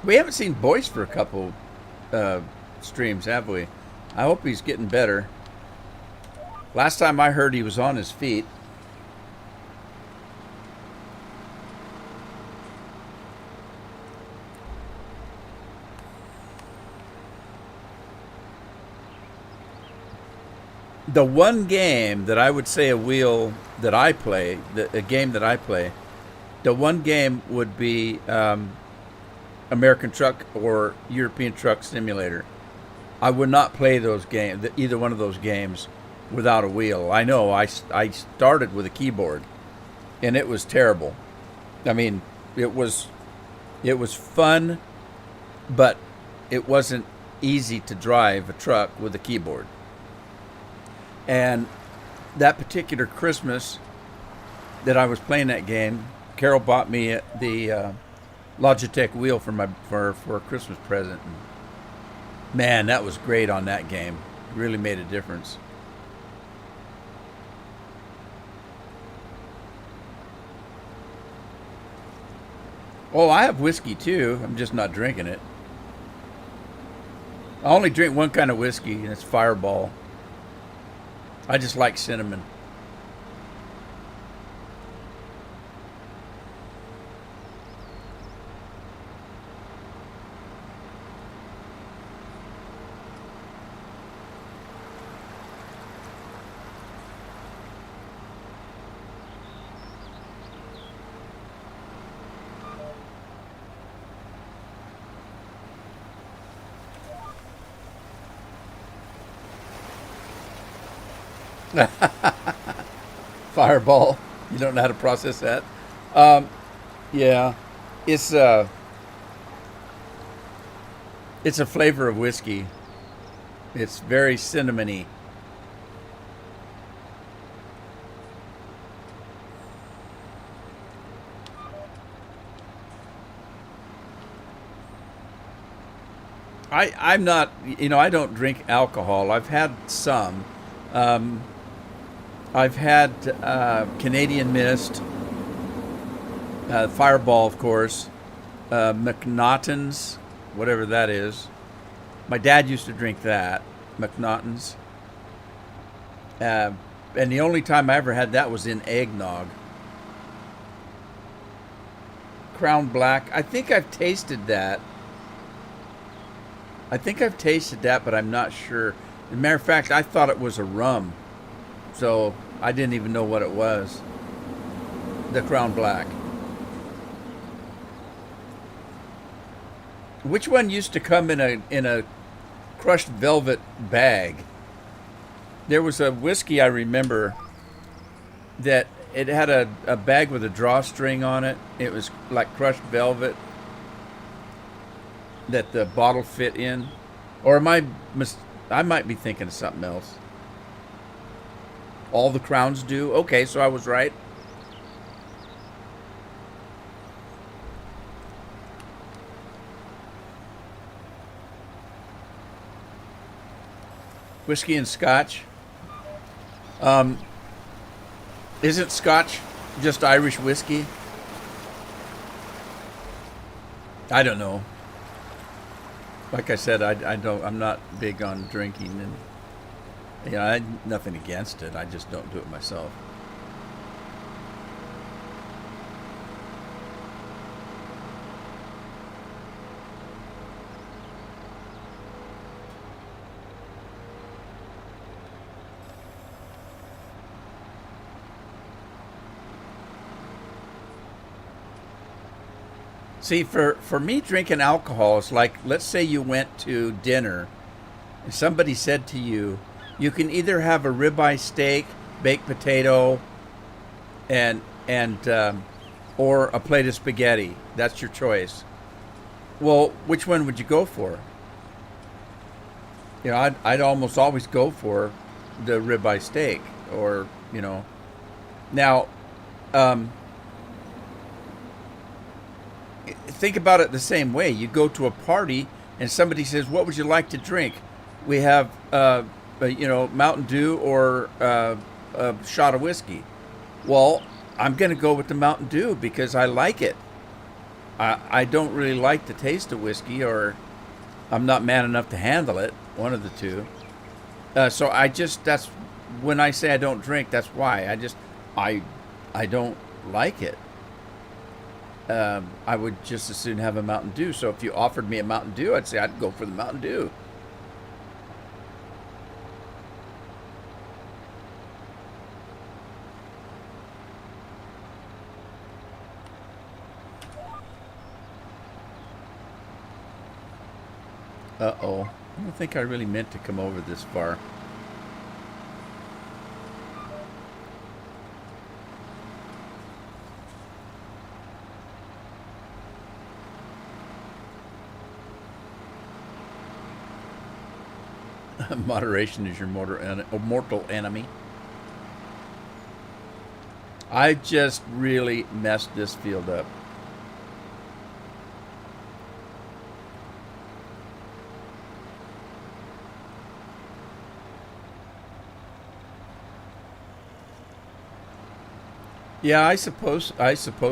We haven't seen Boyce for a couple streams, have we? I hope he's getting better. Last time I heard, he was on his feet. The one game that I would say a wheel that I play, a game that I play, the one game would be American Truck or European Truck Simulator. I would not play those games, either one of those games, without a wheel. I know I started with a keyboard, and it was terrible. I mean, it was fun, but it wasn't easy to drive a truck with a keyboard. And that particular Christmas that I was playing that game, Carol bought me the Logitech wheel for a Christmas present. And man, that was great on that game. It really made a difference. Oh, I have whiskey too. I'm just not drinking it. I only drink one kind of whiskey, and it's Fireball. I just like cinnamon. Fireball. You don't know how to process that. Yeah, it's a flavor of whiskey. It's very cinnamony. I'm not, I don't drink alcohol. I've had some. I've had Canadian Mist, Fireball, of course, McNaughton's, whatever that is. My dad used to drink that, McNaughton's. And the only time I ever had that was in eggnog. Crown Black. I think I've tasted that. But I'm not sure. As a matter of fact, I thought it was a rum. So I didn't even know what it was. The Crown Black. Which one used to come in a crushed velvet bag? There was a whiskey I remember that it had a bag with a drawstring on it. It was like crushed velvet that the bottle fit in. Or I might be thinking of something else. All the Crowns do? Okay, so I was right. Whiskey and Scotch. Um, isn't Scotch just Irish whiskey? I don't know. Like I said, I don't. I'm not big on drinking, and I nothing against it. I just don't do it myself. See, for me, drinking alcohol is like, let's say you went to dinner and somebody said to you, you can either have a ribeye steak, baked potato, and or a plate of spaghetti. That's your choice. Well, which one would you go for? I'd almost always go for the ribeye steak, or now. Um, think about it the same way. You go to a party and somebody says, "What would you like to drink?" We have, Mountain Dew or a shot of whiskey. Well, I'm going to go with the Mountain Dew because I like it. I don't really like the taste of whiskey, or I'm not man enough to handle it. One of the two. So that's when I say I don't drink. That's why I don't like it. I would just as soon have a Mountain Dew. So if you offered me a Mountain Dew, I'd say I'd go for the Mountain Dew. Uh-oh. I don't think I really meant to come over this far. Moderation is your mortal enemy. I just really messed this field up. Yeah, I suppose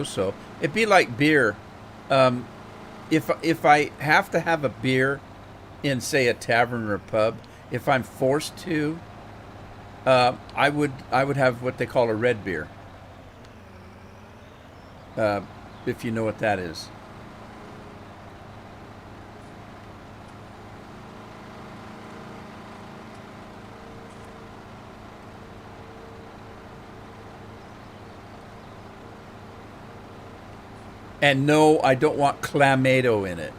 so. It'd be like beer. Um, if I have to have a beer in, say, a tavern or a pub, if I'm forced to, I would have what they call a red beer. Uh, if you know what that is. And no, I don't want clamato in it.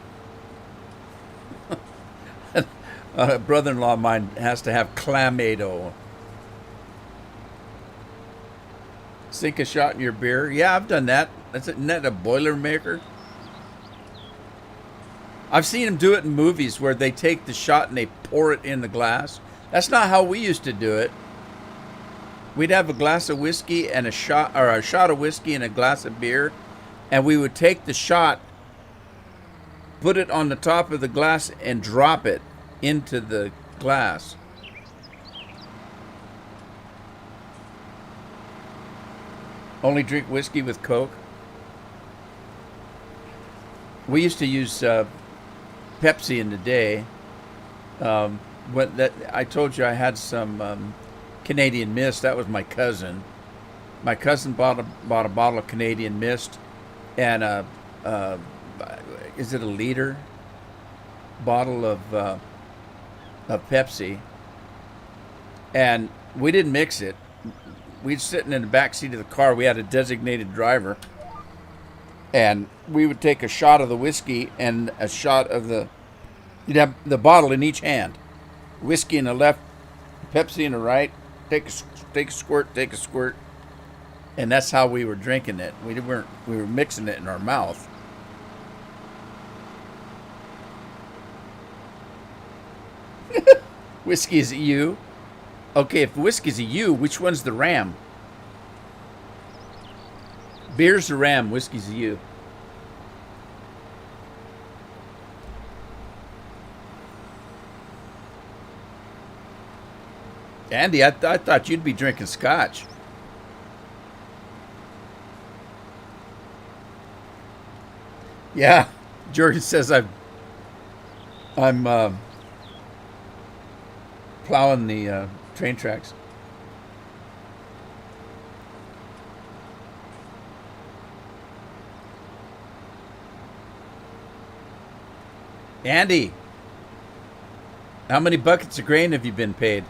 A brother-in-law of mine has to have clamato. Sink a shot in your beer. Yeah, I've done that. Isn't that a Boilermaker? I've seen them do it in movies where they take the shot and they pour it in the glass. That's not how we used to do it. We'd have a glass of whiskey and a shot of whiskey and a glass of beer, and we would take the shot, put it on the top of the glass, and drop it into the glass. Only drink whiskey with Coke. We used to use Pepsi in the day. When that I told you I had some Canadian Mist. That was my cousin. My cousin bought a bottle of Canadian Mist and is it a liter bottle of Pepsi, and we didn't mix it. We'd sitting in the back seat of the car. We had a designated driver, and we would take a shot of the whiskey and a shot of you'd have the bottle in each hand, whiskey in the left, Pepsi in the right. Take a squirt, take a squirt, and that's how we were drinking it. We were mixing it in our mouth. Whiskey is a U. Okay, if whiskey's a U, which one's the Ram? Beer's the Ram, whiskey's a U. Andy, I thought you'd be drinking scotch. Yeah, Jordan says I'm plowing the train tracks. Andy, how many buckets of grain have you been paid?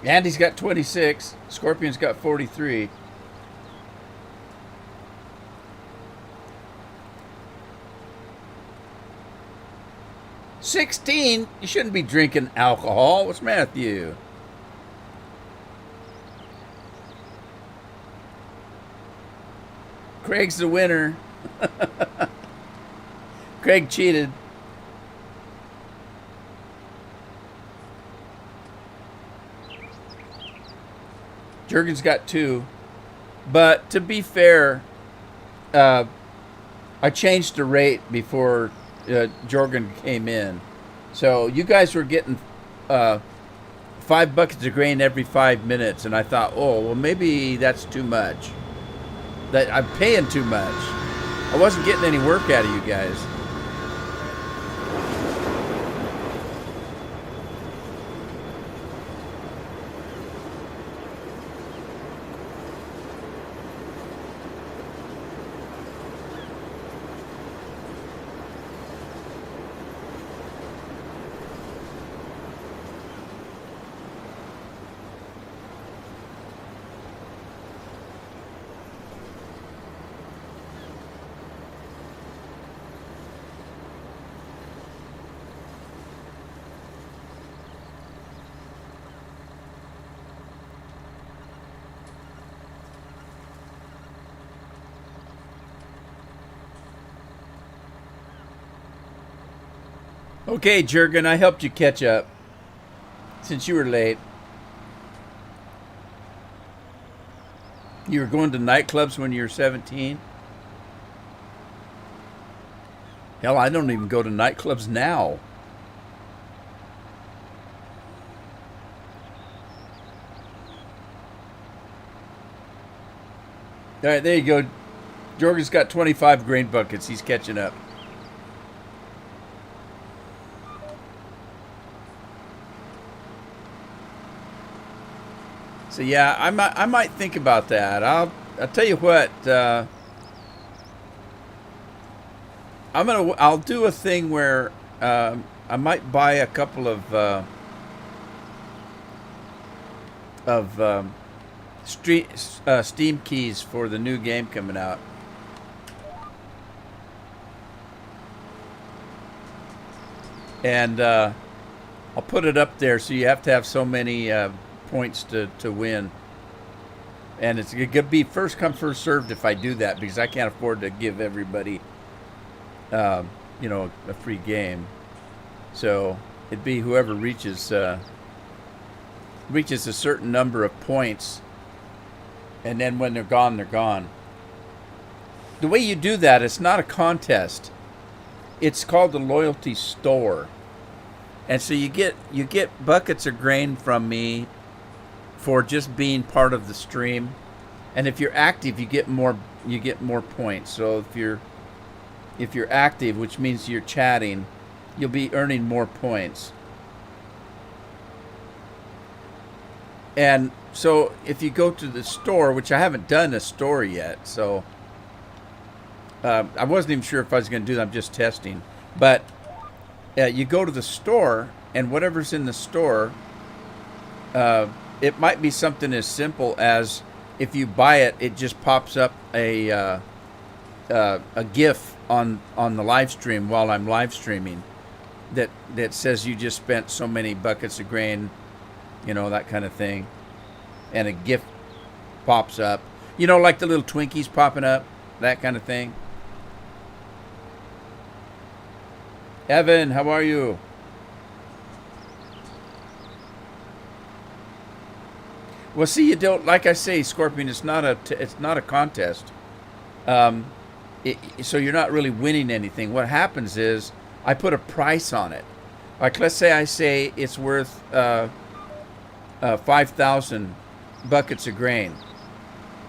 Andy's got 26. Scorpion's got 43. $16? You shouldn't be drinking alcohol. What's the matter with you? Craig's the winner. Craig cheated. Jurgen's got 2. But to be fair, I changed the rate before Jorgen came in. So you guys were getting 5 buckets of grain every 5 minutes. And I thought, oh, well, maybe that's too much. That I'm paying too much. I wasn't getting any work out of you guys. Okay, Jurgen, I helped you catch up since you were late. You were going to nightclubs when you were 17? Hell, I don't even go to nightclubs now. All right, there you go. Jorgen's got 25 grain buckets. He's catching up. So yeah, I might think about that. I'll tell you what. I'll do a thing where I might buy a couple of Steam keys for the new game coming out. And I'll put it up there, so you have to have so many points to win. And it's going to be first come, first served if I do that, because I can't afford to give everybody, a free game. So it'd be whoever reaches a certain number of points, and then when they're gone, they're gone. The way you do that, it's not a contest. It's called the loyalty store. And so you get buckets of grain from me for just being part of the stream. And if you're active, you get more points. So if you're active, which means you're chatting, you'll be earning more points. And so if you go to the store, which I haven't done a store yet, so I wasn't even sure if I was going to do that. I'm just testing. But you go to the store, and whatever's in the store, it might be something as simple as if you buy it, it just pops up a GIF on the live stream while I'm live streaming that says you just spent so many buckets of grain, that kind of thing, and a GIF pops up. You know, like the little Twinkies popping up, that kind of thing. Evan, how are you? Well, see, you don't, like I say, Scorpion. It's not a contest. Um, so you're not really winning anything. What happens is I put a price on it. Like, let's say I say it's worth 5,000 buckets of grain.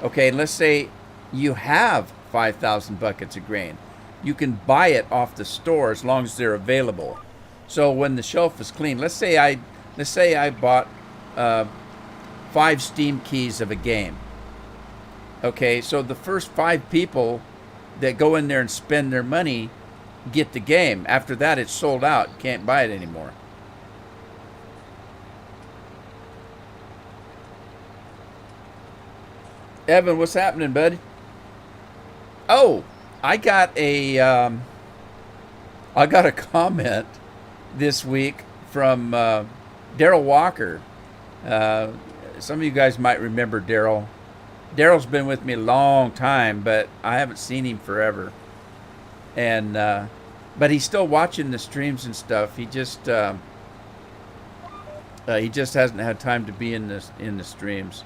Okay, and let's say you have 5,000 buckets of grain. You can buy it off the store as long as they're available. So when the shelf is clean, let's say I bought 5 Steam keys of a game. Okay, so the first 5 people that go in there and spend their money get the game. After that, it's sold out. Can't buy it anymore. Evan, what's happening, bud? Oh, I got a comment this week from Daryl Walker. Some of you guys might remember Daryl. Daryl's been with me a long time, but I haven't seen him forever. And but he's still watching the streams and stuff. He just hasn't had time to be in the streams.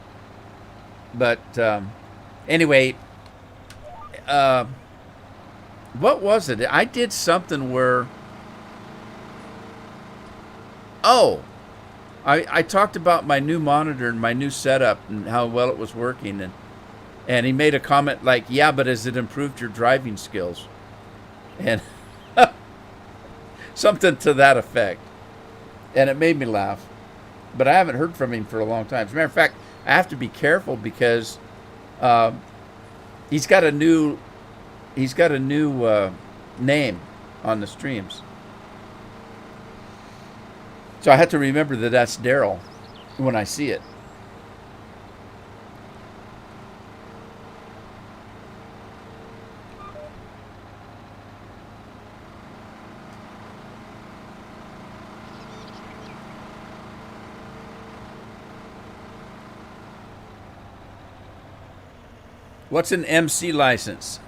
But anyway, what was it? I did something where I talked about my new monitor and my new setup and how well it was working, and he made a comment like, "Yeah, but has it improved your driving skills?" And something to that effect, and it made me laugh. But I haven't heard from him for a long time. As a matter of fact, I have to be careful because he's got a new name on the streams. So I have to remember that that's Daryl when I see it. What's an MC license?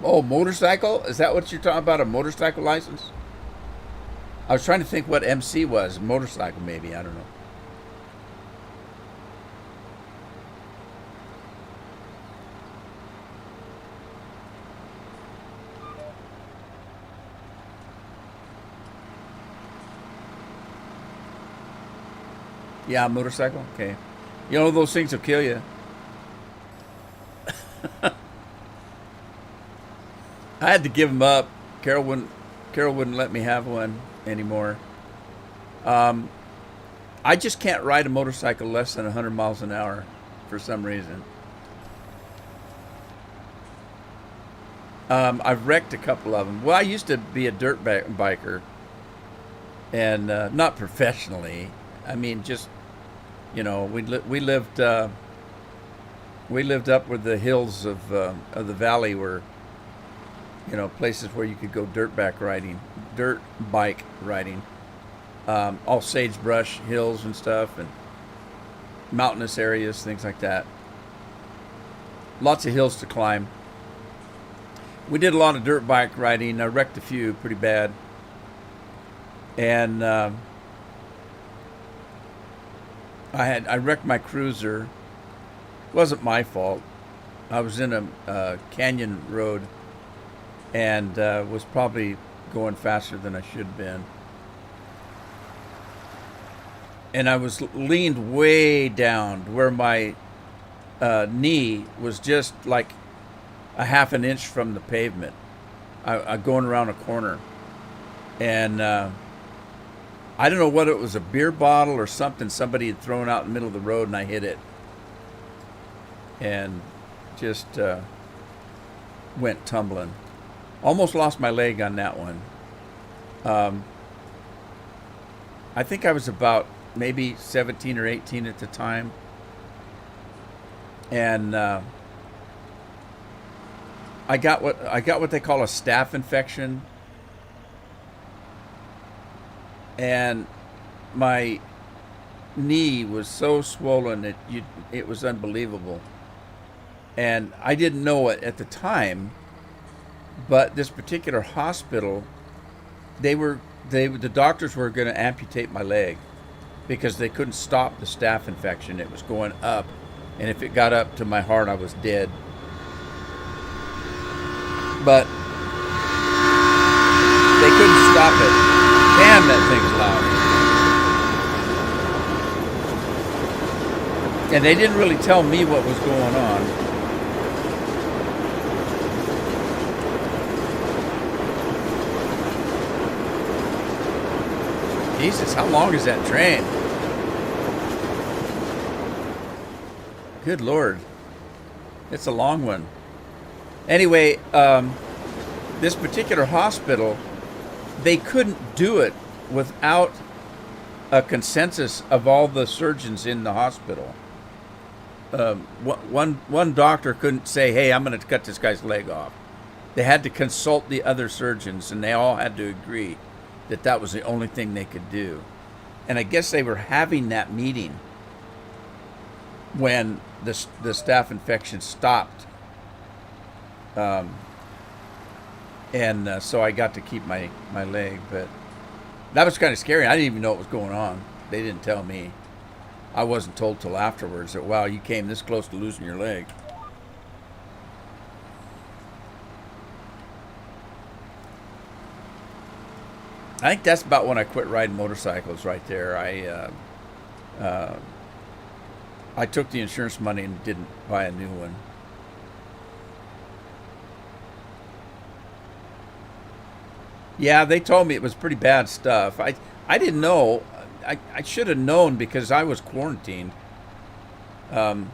Oh, motorcycle? Is that what you're talking about? A motorcycle license? I was trying to think what MC was. Motorcycle, maybe. I don't know. Yeah, motorcycle? Okay. You know, those things will kill you. I had to give them up. Carol wouldn't let me have one anymore. I just can't ride a motorcycle less than 100 miles an hour for some reason. I've wrecked a couple of them. Well, I used to be a dirt biker, and not professionally. I mean, just we lived up where the hills of the valley were. Places where you could go dirt bike riding, all sagebrush hills and stuff, and mountainous areas, things like that. Lots of hills to climb. We did a lot of dirt bike riding. I wrecked a few pretty bad, and I wrecked my cruiser. It wasn't my fault. I was in a canyon road, and was probably going faster than I should have been. And I was leaned way down where my knee was just like a half an inch from the pavement. I going around a corner. And I don't know whether it was a beer bottle or something somebody had thrown out in the middle of the road, and I hit it. And just... went tumbling. Almost lost my leg on that one. Um, I think I was about maybe 17 or 18 at the time, and I got what they call a staph infection, and my knee was so swollen that it was unbelievable. And I didn't know it at the time, but this particular hospital, the doctors were going to amputate my leg because they couldn't stop the staph infection. It was going up, and if it got up to my heart, I was dead. But they couldn't stop it. Damn, that thing's loud. And they didn't really tell me what was going on. Jesus, how long is that train? Good Lord. It's a long one. Anyway, this particular hospital, they couldn't do it without a consensus of all the surgeons in the hospital. One doctor couldn't say, hey, I'm going to cut this guy's leg off. They had to consult the other surgeons, and they all had to agree that that was the only thing they could do. And I guess they were having that meeting when the staph infection stopped. So I got to keep my leg, but that was kind of scary. I didn't even know what was going on. They didn't tell me. I wasn't told till afterwards that, wow, you came this close to losing your leg. I think that's about when I quit riding motorcycles right there. I took the insurance money and didn't buy a new one. Yeah, they told me it was pretty bad stuff. I didn't know. I should have known because I was quarantined. The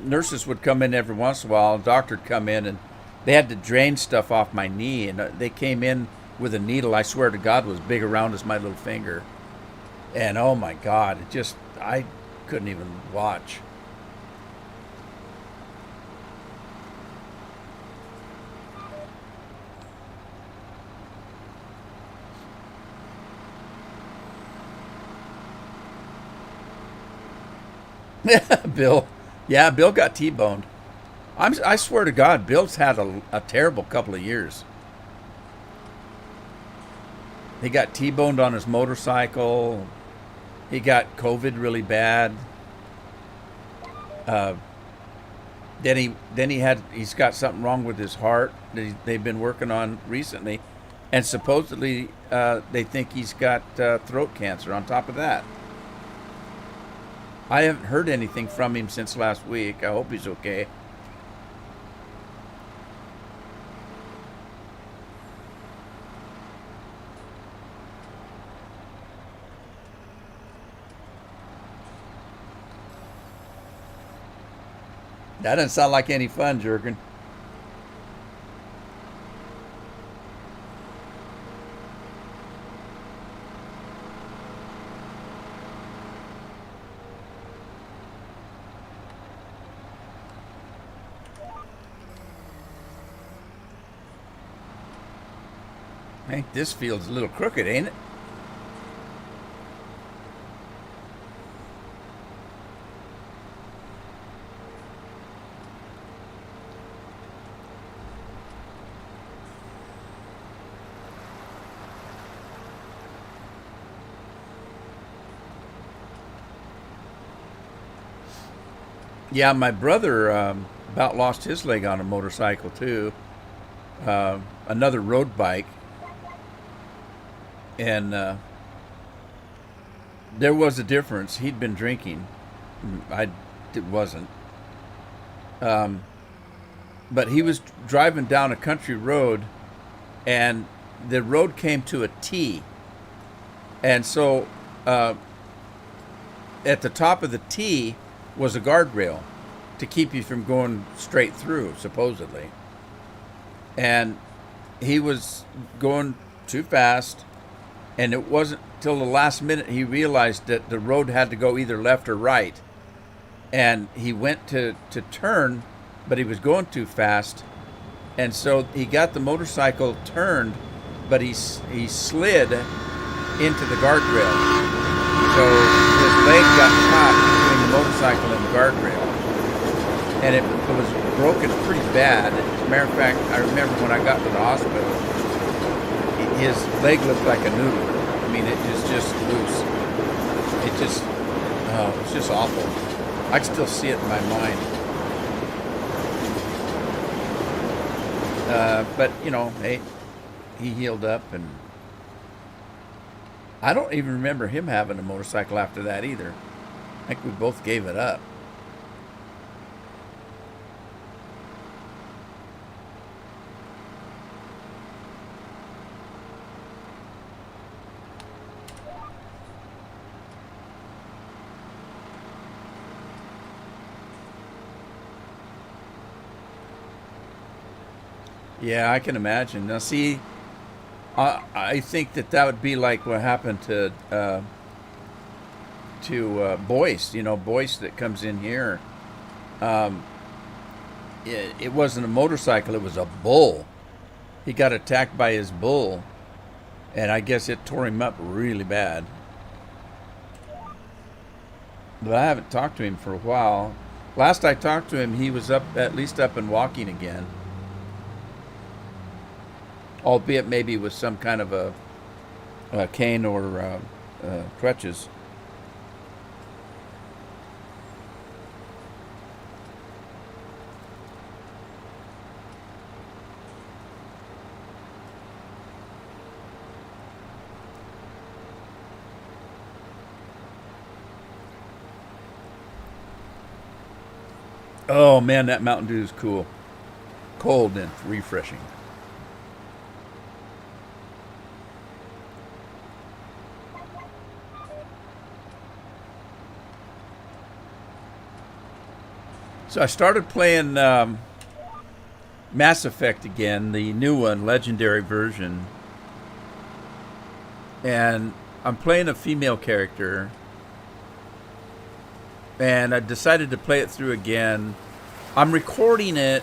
nurses would come in every once in a while. A doctor would come in, and they had to drain stuff off my knee. And they came in with a needle, I swear to God, was big around as my little finger. And oh my God, I couldn't even watch. Bill. Yeah, Bill got T-boned. I swear to God, Bill's had a terrible couple of years. He got T-boned on his motorcycle. He got COVID really bad. He's got something wrong with his heart that they've been working on recently, and supposedly they think he's got throat cancer on top of that. I haven't heard anything from him since last week. I hope he's okay. That doesn't sound like any fun, Jurgen. I think this field's a little crooked, ain't it? Yeah, my brother about lost his leg on a motorcycle too. Another road bike, and there was a difference. He'd been drinking. It wasn't. But he was driving down a country road, and the road came to a T. And so at the top of the T was a guardrail. to keep you from going straight through, supposedly. And he was going too fast, and it wasn't till the last minute he realized that the road had to go either left or right. And he went to turn, but he was going too fast. And so he got the motorcycle turned, but he slid into the guardrail. So his leg got caught between the motorcycle and the guardrail. And it was broken pretty bad. As a matter of fact, I remember when I got to the hospital, his leg looked like a noodle. I mean, it was just loose. It was just awful. I can still see it in my mind. But, hey, he healed up, and I don't even remember him having a motorcycle after that either. I think we both gave it up. Yeah, I can imagine. Now, see, I think that would be like what happened to Boyce. Boyce that comes in here. It wasn't a motorcycle; it was a bull. He got attacked by his bull, and I guess it tore him up really bad. But I haven't talked to him for a while. Last I talked to him, he was at least up and walking again. Albeit maybe with some kind of a cane or crutches. Oh man, that Mountain Dew is cool. Cold and refreshing. So I started playing Mass Effect again, the new one, Legendary version. And I'm playing a female character. And I decided to play it through again. I'm recording it,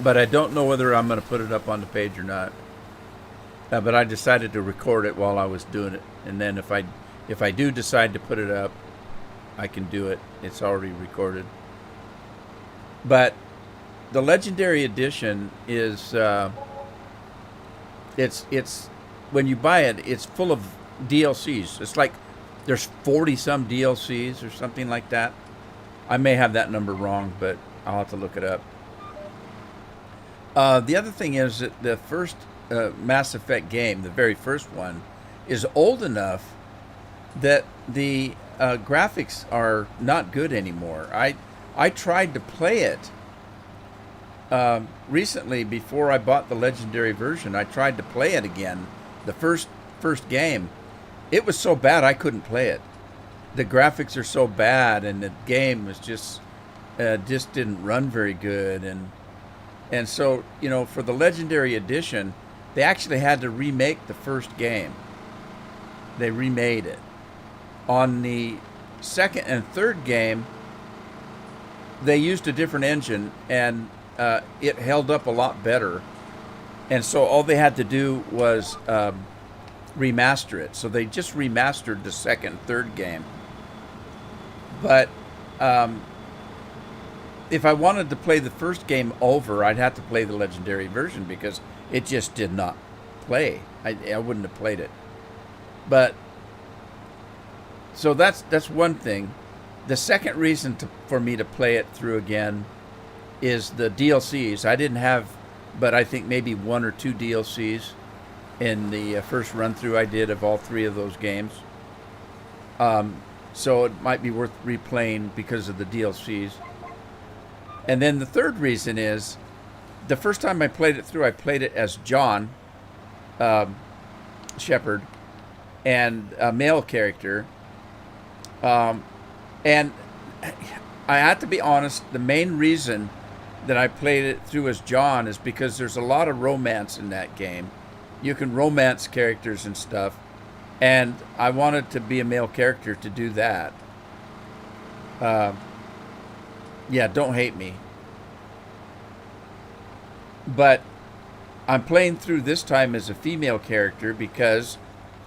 but I don't know whether I'm going to put it up on the page or not. But I decided to record it while I was doing it. And then if I do decide to put it up, I can do it. It's already recorded. But the Legendary Edition is it's when you buy it, it's full of DLCs. It's like there's 40 some DLCs or something like that. I may have that number wrong, but I'll have to look it up. The other thing is that the first Mass Effect game, the very first one, is old enough that the graphics are not good anymore. I tried to play it recently before I bought the Legendary version. I tried to play it again, the first game. It was so bad I couldn't play it. The graphics are so bad, and the game was just didn't run very good. And so, for the Legendary Edition, they actually had to remake the first game. They remade it. On the second and third game, they used a different engine, and it held up a lot better. And so all they had to do was remaster it. So they just remastered the second and third game. But if I wanted to play the first game over, I'd have to play the Legendary version because it just did not play. I wouldn't have played it. But so that's one thing. The second reason for me to play it through again is the DLCs. I didn't have, but I think maybe one or two DLCs in the first run through I did of all three of those games. So it might be worth replaying because of the DLCs. And then the third reason is, the first time I played it through, I played it as John Shepard, and a male character. And I have to be honest. The main reason that I played it through as John is because there's a lot of romance in that game. You can romance characters and stuff, and I wanted to be a male character to do that. Uh, yeah, don't hate me. But I'm playing through this time as a female character because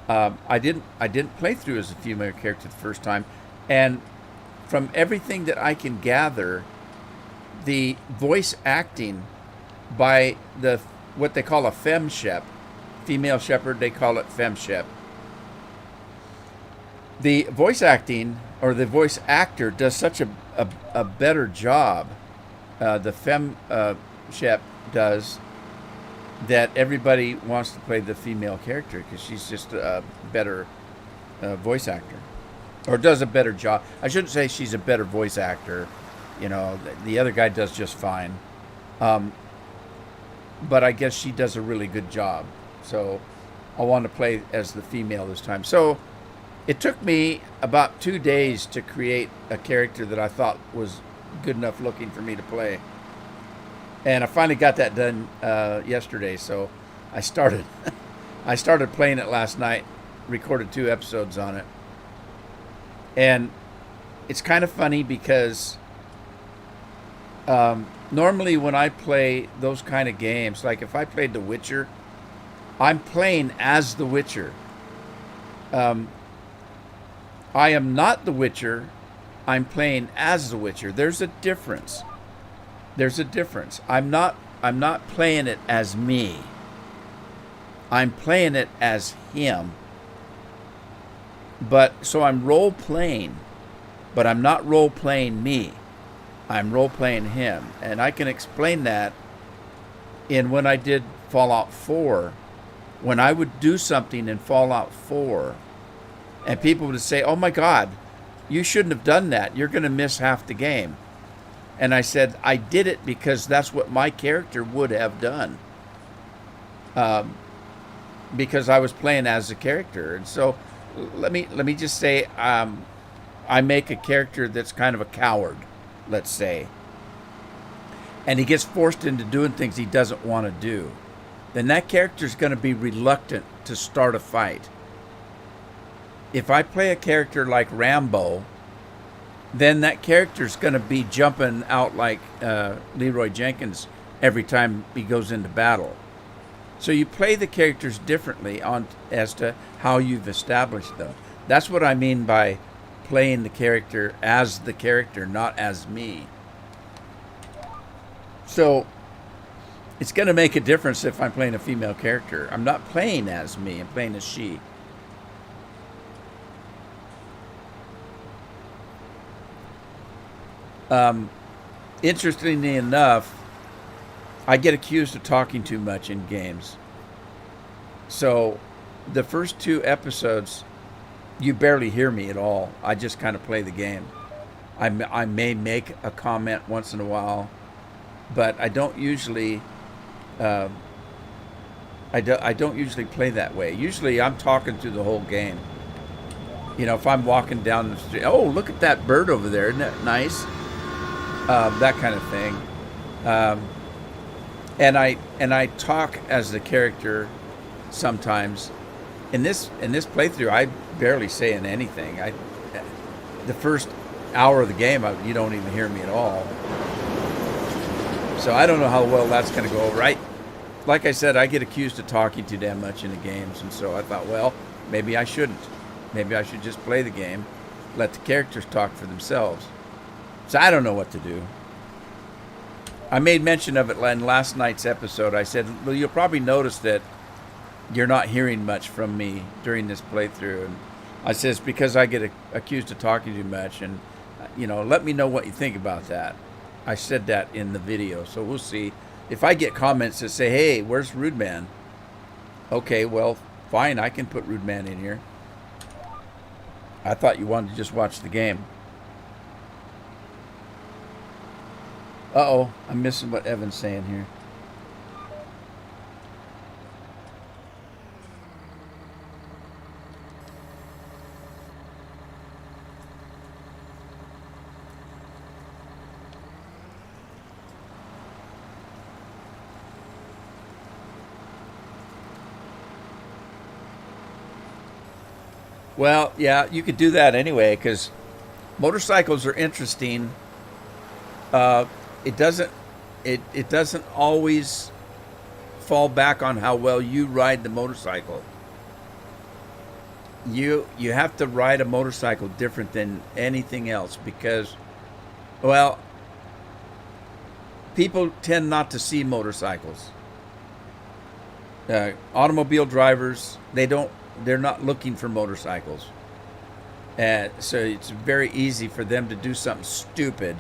I didn't play through as a female character the first time, and from everything that I can gather, the voice acting by the what they call a fem shep, female shepherd, they call it fem shep. The voice acting or the voice actor does such a better job. The fem shep does that everybody wants to play the female character because she's just a better voice actor, or does a better job. I shouldn't say she's a better voice actor. You know, the other guy does just fine, but I guess she does a really good job. So I wanted to play as the female this time. So it took me about 2 days to create a character that I thought was good enough looking for me to play. And I finally got that done yesterday. So I started, I started playing it last night. Recorded 2 episodes on it, and it's kind of funny because normally when I play those kind of games, like if I played The Witcher, I'm playing as The Witcher. I am not The Witcher. I'm playing as The Witcher. There's a difference. There's a difference. I'm not playing it as me. I'm playing it as him. But so I'm role playing, but I'm not role playing me. I'm role playing him. And I can explain that in when I did Fallout 4. When I would do something in Fallout 4, and people would say, "Oh my God, you shouldn't have done that. You're going to miss half the game." And I said, I did it because that's what my character would have done. Because I was playing as a character. And so let me just say, I make a character that's kind of a coward, let's say. And he gets forced into doing things he doesn't want to do. Then that character's going to be reluctant to start a fight. If I play a character like Rambo, then that character's going to be jumping out like Leroy Jenkins every time he goes into battle. So you play the characters differently as to how you've established them. That's what I mean by playing the character as the character, not as me. So it's going to make a difference if I'm playing a female character. I'm not playing as me, I'm playing as she. Interestingly enough, I get accused of talking too much in games. So the first 2 episodes, you barely hear me at all. I just kind of play the game. I may make a comment once in a while, but I don't usually. I don't usually play that way. Usually, I'm talking through the whole game. You know, if I'm walking down the street, oh, look at that bird over there, isn't that nice? That kind of thing. And I talk as the character sometimes. In this playthrough, I barely saying anything. The first hour of the game, you don't even hear me at all. So I don't know how well that's going to go over. Like I said, I get accused of talking too damn much in the games, and so I thought, well, maybe I shouldn't. Maybe I should just play the game, let the characters talk for themselves. So I don't know what to do. I made mention of it in last night's episode. I said, well, you'll probably notice that you're not hearing much from me during this playthrough. And I said, it's because I get accused of talking too much. And, let me know what you think about that. I said that in the video, so we'll see. If I get comments that say, hey, where's Rude Man? Okay, well, fine, I can put Rude Man in here. I thought you wanted to just watch the game. Uh-oh, I'm missing what Evan's saying here. Well, yeah, you could do that anyway because motorcycles are interesting. Uh, it doesn't it doesn't always fall back on how well you ride the motorcycle. You have to ride a motorcycle different than anything else because, well, people tend not to see motorcycles. Automobile drivers, they're not looking for motorcycles, and so it's very easy for them to do something stupid,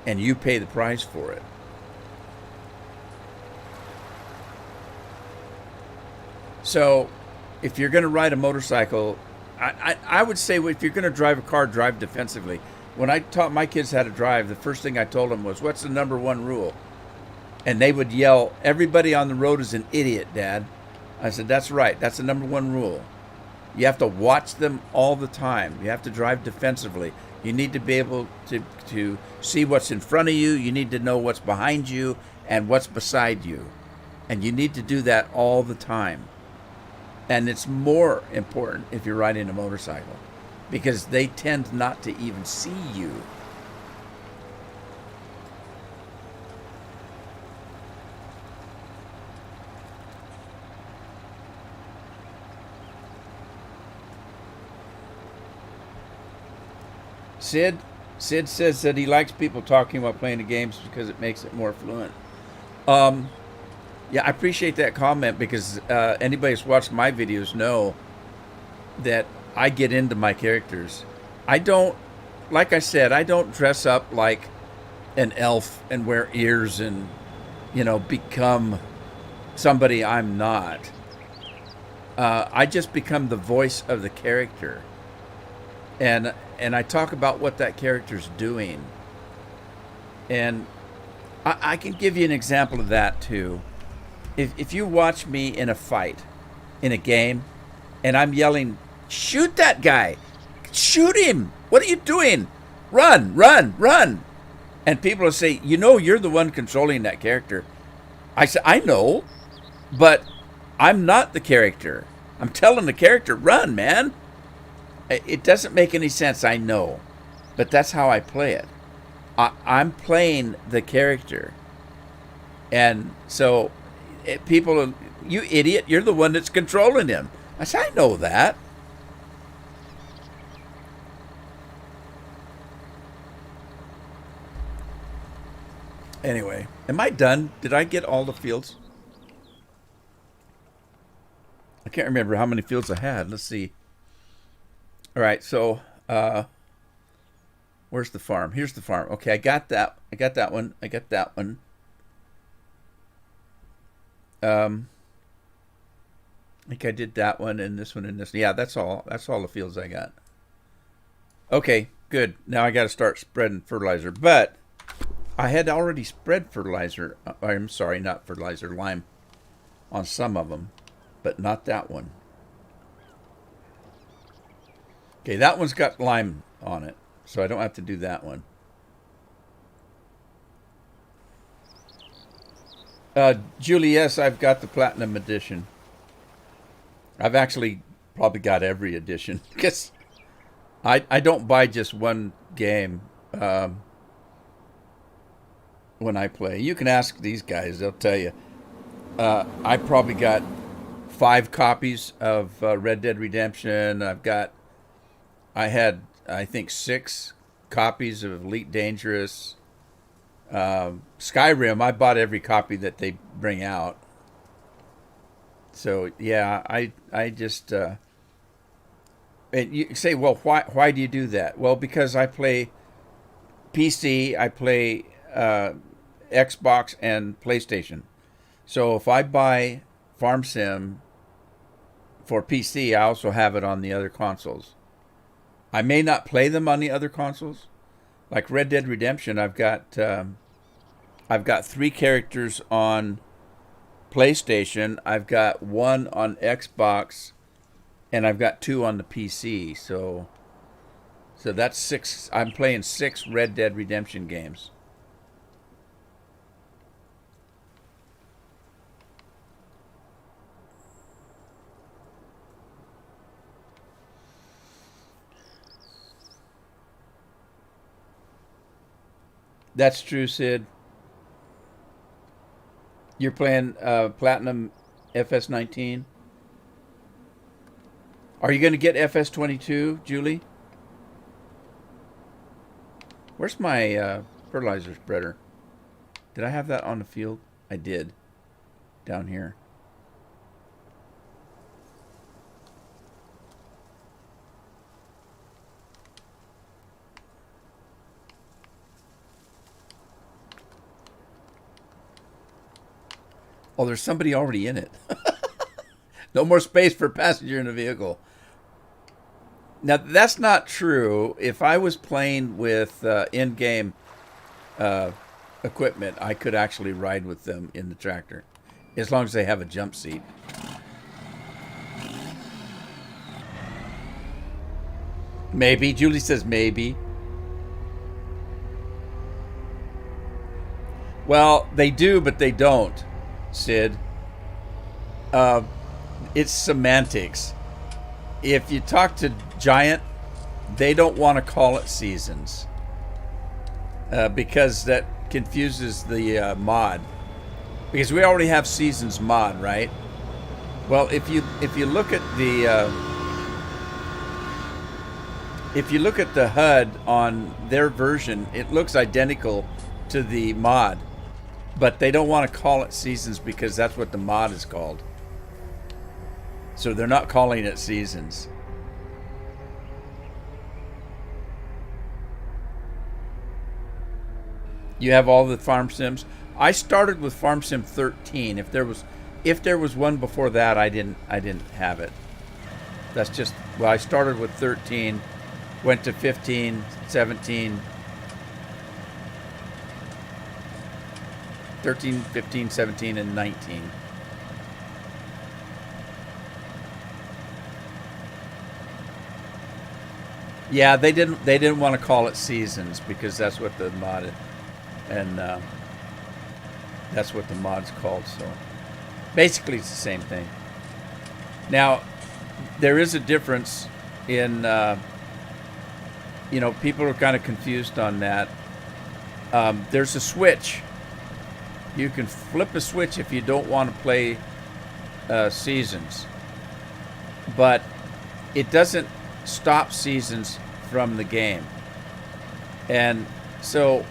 and you pay the price for it. So, if you're going to ride a motorcycle, I would say if you're going to drive a car, drive defensively. When I taught my kids how to drive, the first thing I told them was, "What's the number one rule?" And they would yell, "Everybody on the road is an idiot, Dad." I said, "That's right. That's the number one rule. You have to watch them all the time. You have to drive defensively. You need to be able to see what's in front of you. You need to know what's behind you and what's beside you. And you need to do that all the time. And it's more important if you're riding a motorcycle because they tend not to even see you." Sid Sid says that he likes people talking while playing the games because it makes it more fluent. Um, yeah, I appreciate that comment because anybody who's watched my videos know that I get into my characters. I don't, like I said, I don't dress up like an elf and wear ears and, become somebody I'm not. I just become the voice of the character, and I talk about what that character's doing. And I can give you an example of that too. If you watch me in a fight, in a game, and I'm yelling, "Shoot that guy! Shoot him! What are you doing? Run, run, run!" And people will say, "You're the one controlling that character." I say, "I know, but I'm not the character. I'm telling the character, run, man." It doesn't make any sense, I know, but that's how I play it. I'm playing the character. And so people, "You idiot, you're the one that's controlling him." I say, "I know that." Anyway, am I done? Did I get all the fields? I can't remember how many fields I had. Let's see. All right, so where's the farm? Here's the farm. Okay, I got that. I got that one. I got that one. I think I did that one and this one and this. Yeah, that's all. That's all the fields I got. Okay, good. Now I got to start spreading fertilizer. But I had already spread fertilizer. I'm sorry, not fertilizer, lime on some of them, but not that one. Okay, that one's got lime on it, so I don't have to do that one. Julie, yes, I've got the Platinum Edition. I've actually probably got every edition because I don't buy just one game when I play. You can ask these guys; they'll tell you. I probably got 5 copies of Red Dead Redemption. I had, I think, 6 copies of Elite Dangerous. Skyrim, I bought every copy that they bring out. So yeah, I just and you say, well, why do you do that? Well, because I play PC, I play Xbox and PlayStation. So if I buy Farm Sim for PC, I also have it on the other consoles. I may not play them on the other consoles. Like Red Dead Redemption, I've got 3 characters on PlayStation. I've got 1 on Xbox, and I've got 2 on the PC. So that's 6. I'm playing 6 Red Dead Redemption games. That's true, Sid. You're playing Platinum FS19. Are you going to get FS22, Julie? Where's my fertilizer spreader? Did I have that on the field? I did. Down here. Oh, there's somebody already in it. No more space for passenger in the vehicle. Now, that's not true. If I was playing with in-game equipment, I could actually ride with them in the tractor, as long as they have a jump seat. Maybe. Julie says maybe. Well, they do, but they don't, Sid. It's semantics. If you talk to Giant, they don't want to call it seasons because that confuses the mod. Because we already have seasons mod, right? Well, if you look at the HUD on their version, it looks identical to the mod, but they don't want to call it seasons because that's what the mod is called. So they're not calling it seasons. You have all the farm sims. I started with Farm Sim 13. If there was one before that, I didn't have it. That's just, well, I started with 13, went to 15, 17, 13, 15, 17, and 19. Yeah, they didn't want to call it seasons because that's what the mod and that's what the mod's called. So basically, it's the same thing. Now, there is a difference in people are kind of confused on that. There's a switch. You can flip a switch if you don't want to play seasons, but it doesn't stop seasons from the game. And so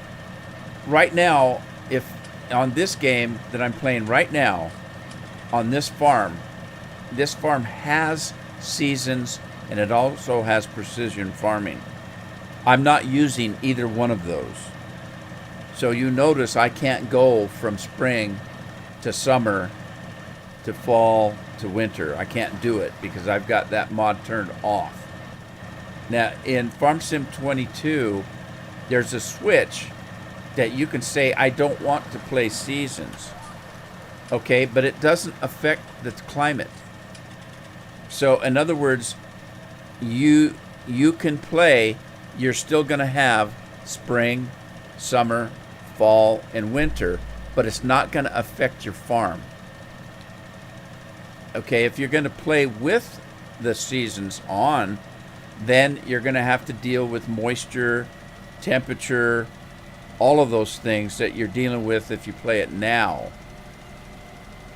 right now, if on this game that I'm playing right now on this farm has seasons and it also has precision farming. I'm not using either one of those. So you notice I can't go from spring to summer to fall to winter. I can't do it because I've got that mod turned off. Now, in Farm Sim 22, there's a switch that you can say, I don't want to play seasons. Okay, but it doesn't affect the climate. So, in other words, you can play, you're still going to have spring, summer, fall, and winter, but it's not going to affect your farm. Okay, if you're going to play with the seasons on, then you're going to have to deal with moisture, temperature, all of those things that you're dealing with if you play it now.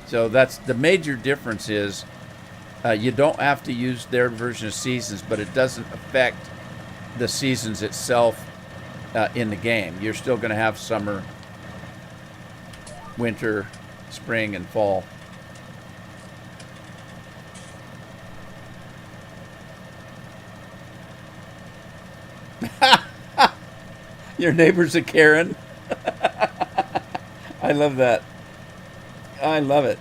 So that's the major difference is you don't have to use their version of seasons, but it doesn't affect the seasons itself in the game. You're still going to have summer, winter, spring, and fall. Your neighbor's a Karen. I love that. I love it.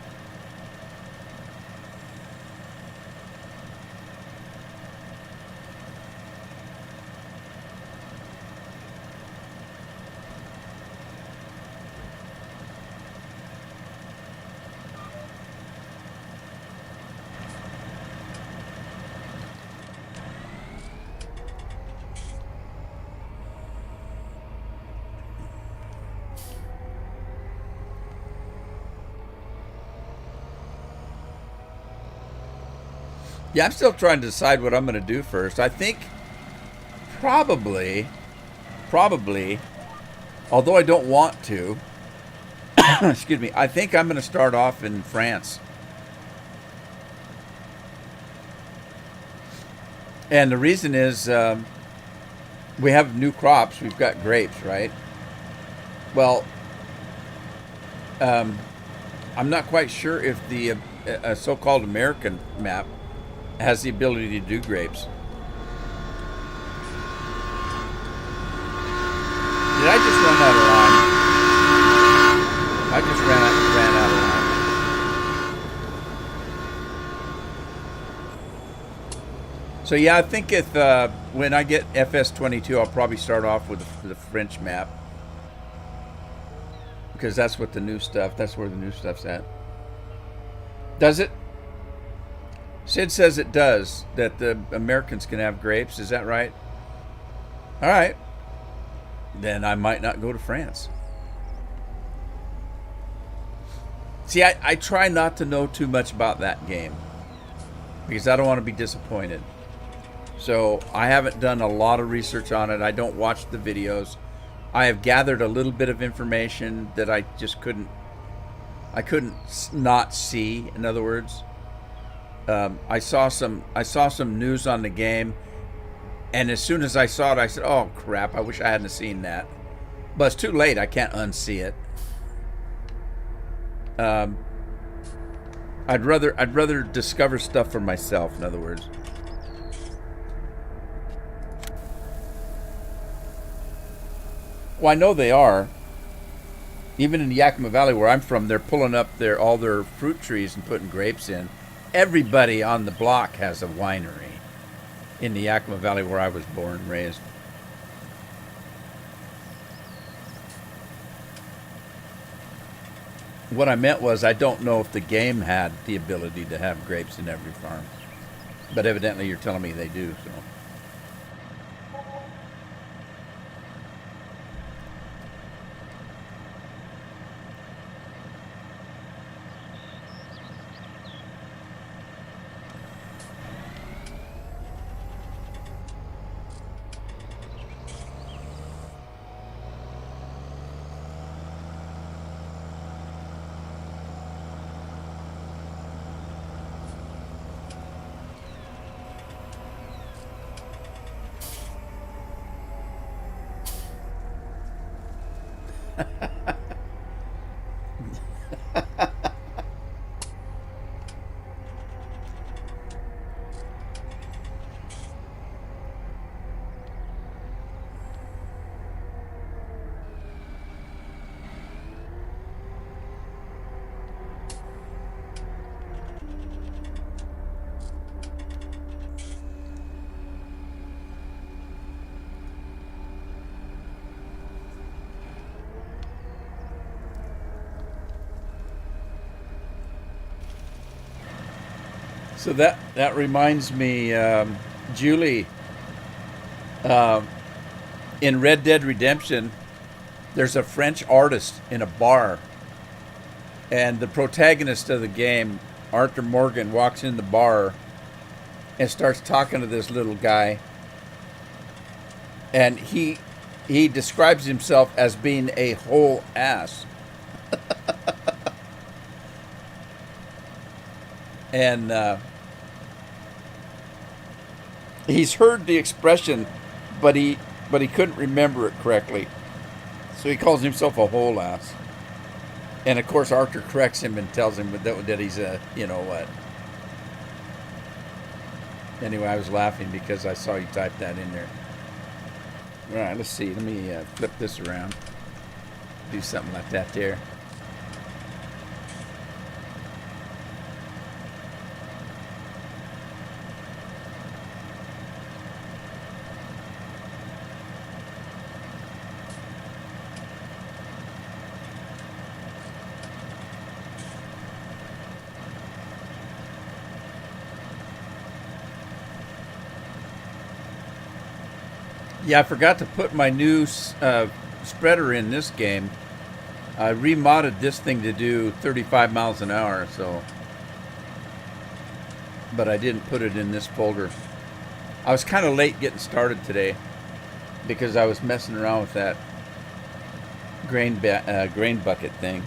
Yeah, I'm still trying to decide what I'm going to do first. I think probably Although I don't want to, excuse me, I think I'm going to start off in France. And the reason is we have new crops. We've got grapes, right? Well, I'm not quite sure if the so-called American map has the ability to do grapes. Did I just run out of line? I just ran out of line. So yeah, I think if when I get FS22, I'll probably start off with the French map because that's what the new stuff. That's where the new stuff's at. Does it? Sid says it does. That the Americans can have grapes. Is that right? All right. Then I might not go to France. See, I try not to know too much about that game because I don't want to be disappointed. So I haven't done a lot of research on it. I don't watch the videos. I have gathered a little bit of information that I just couldn't not see. In other words, I saw some news on the game, and as soon as I saw it, I said, "Oh crap! I wish I hadn't seen that." But it's too late. I can't unsee it. I'd rather discover stuff for myself. In other words. Well, I know they are. Even in Yakima Valley, where I'm from, they're pulling up all their fruit trees and putting grapes in. Everybody on the block has a winery in the Yakima Valley where I was born and raised. What I meant was I don't know if the game had the ability to have grapes in every farm. But evidently you're telling me they do, so... So that reminds me, Julie, in Red Dead Redemption, there's a French artist in a bar, and the protagonist of the game, Arthur Morgan, walks in the bar and starts talking to this little guy, and he describes himself as being a whole ass. And he's heard the expression, but he couldn't remember it correctly. So he calls himself a whole ass. And of course Arthur corrects him and tells him that he's a, you know what. Anyway, I was laughing because I saw you type that in there. All right, let's see. Let me flip this around. Do something like that there. Yeah, I forgot to put my new spreader in this game. I remodded this thing to do 35 miles an hour, so... But I didn't put it in this folder. I was kind of late getting started today because I was messing around with that. grain bucket thing.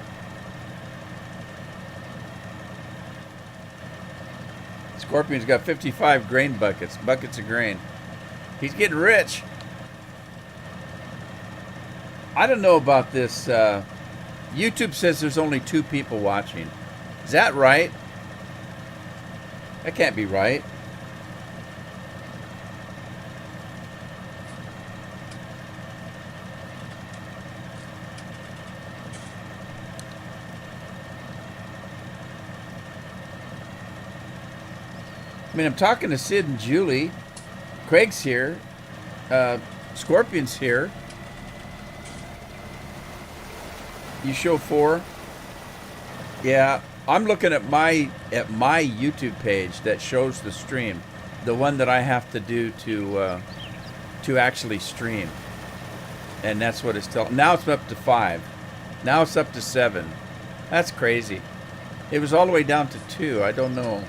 Scorpion's got 55 grain buckets of grain. He's getting rich. I don't know about this. YouTube says there's only 2 people watching. Is that right? That can't be right. I mean, I'm talking to Sid and Julie. Craig's here. Scorpion's here. You show 4. Yeah, I'm looking at my YouTube page that shows the stream, the one that I have to do to actually stream, and that's what it's telling. Now it's up to 5. Now it's up to 7. That's crazy. It was all the way down to 2. I don't know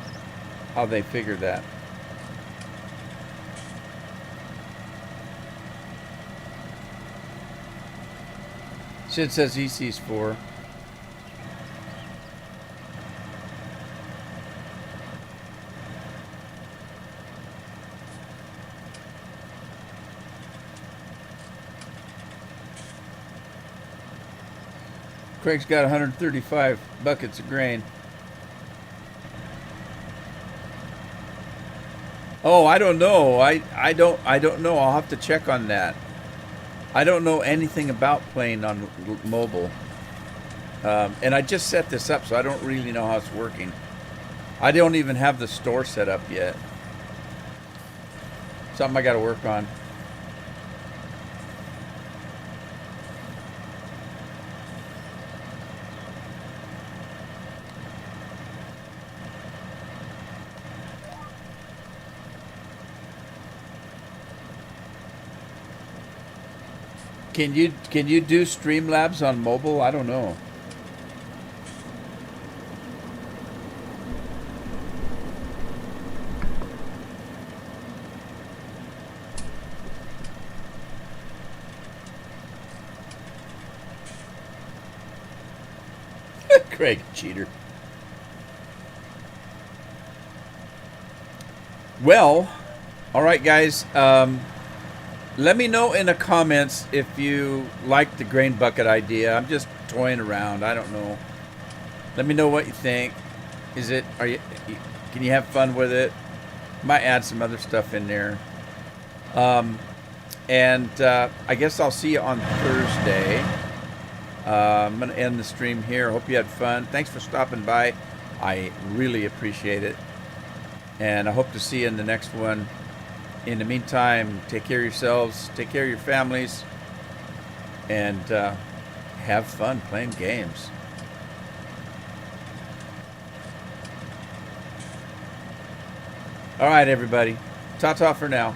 how they figured that. Sid says he sees 4. Craig's got 135 buckets of grain. Oh, I don't know. I don't know. I'll have to check on that. I don't know anything about playing on mobile. And I just set this up, so I don't really know how it's working. I don't even have the store set up yet. Something I got to work on. Can you do Streamlabs on mobile? I don't know. Craig, cheater. Well, all right, guys. Let me know in the comments if you like the grain bucket idea. I'm just toying around. I don't know. Let me know what you think. Can you have fun with it? Might add some other stuff in there. I guess I'll see you on Thursday. I'm going to end the stream here. Hope you had fun. Thanks for stopping by. I really appreciate it. And I hope to see you in the next one. In the meantime, take care of yourselves, take care of your families, and have fun playing games. All right, everybody. Ta-ta for now.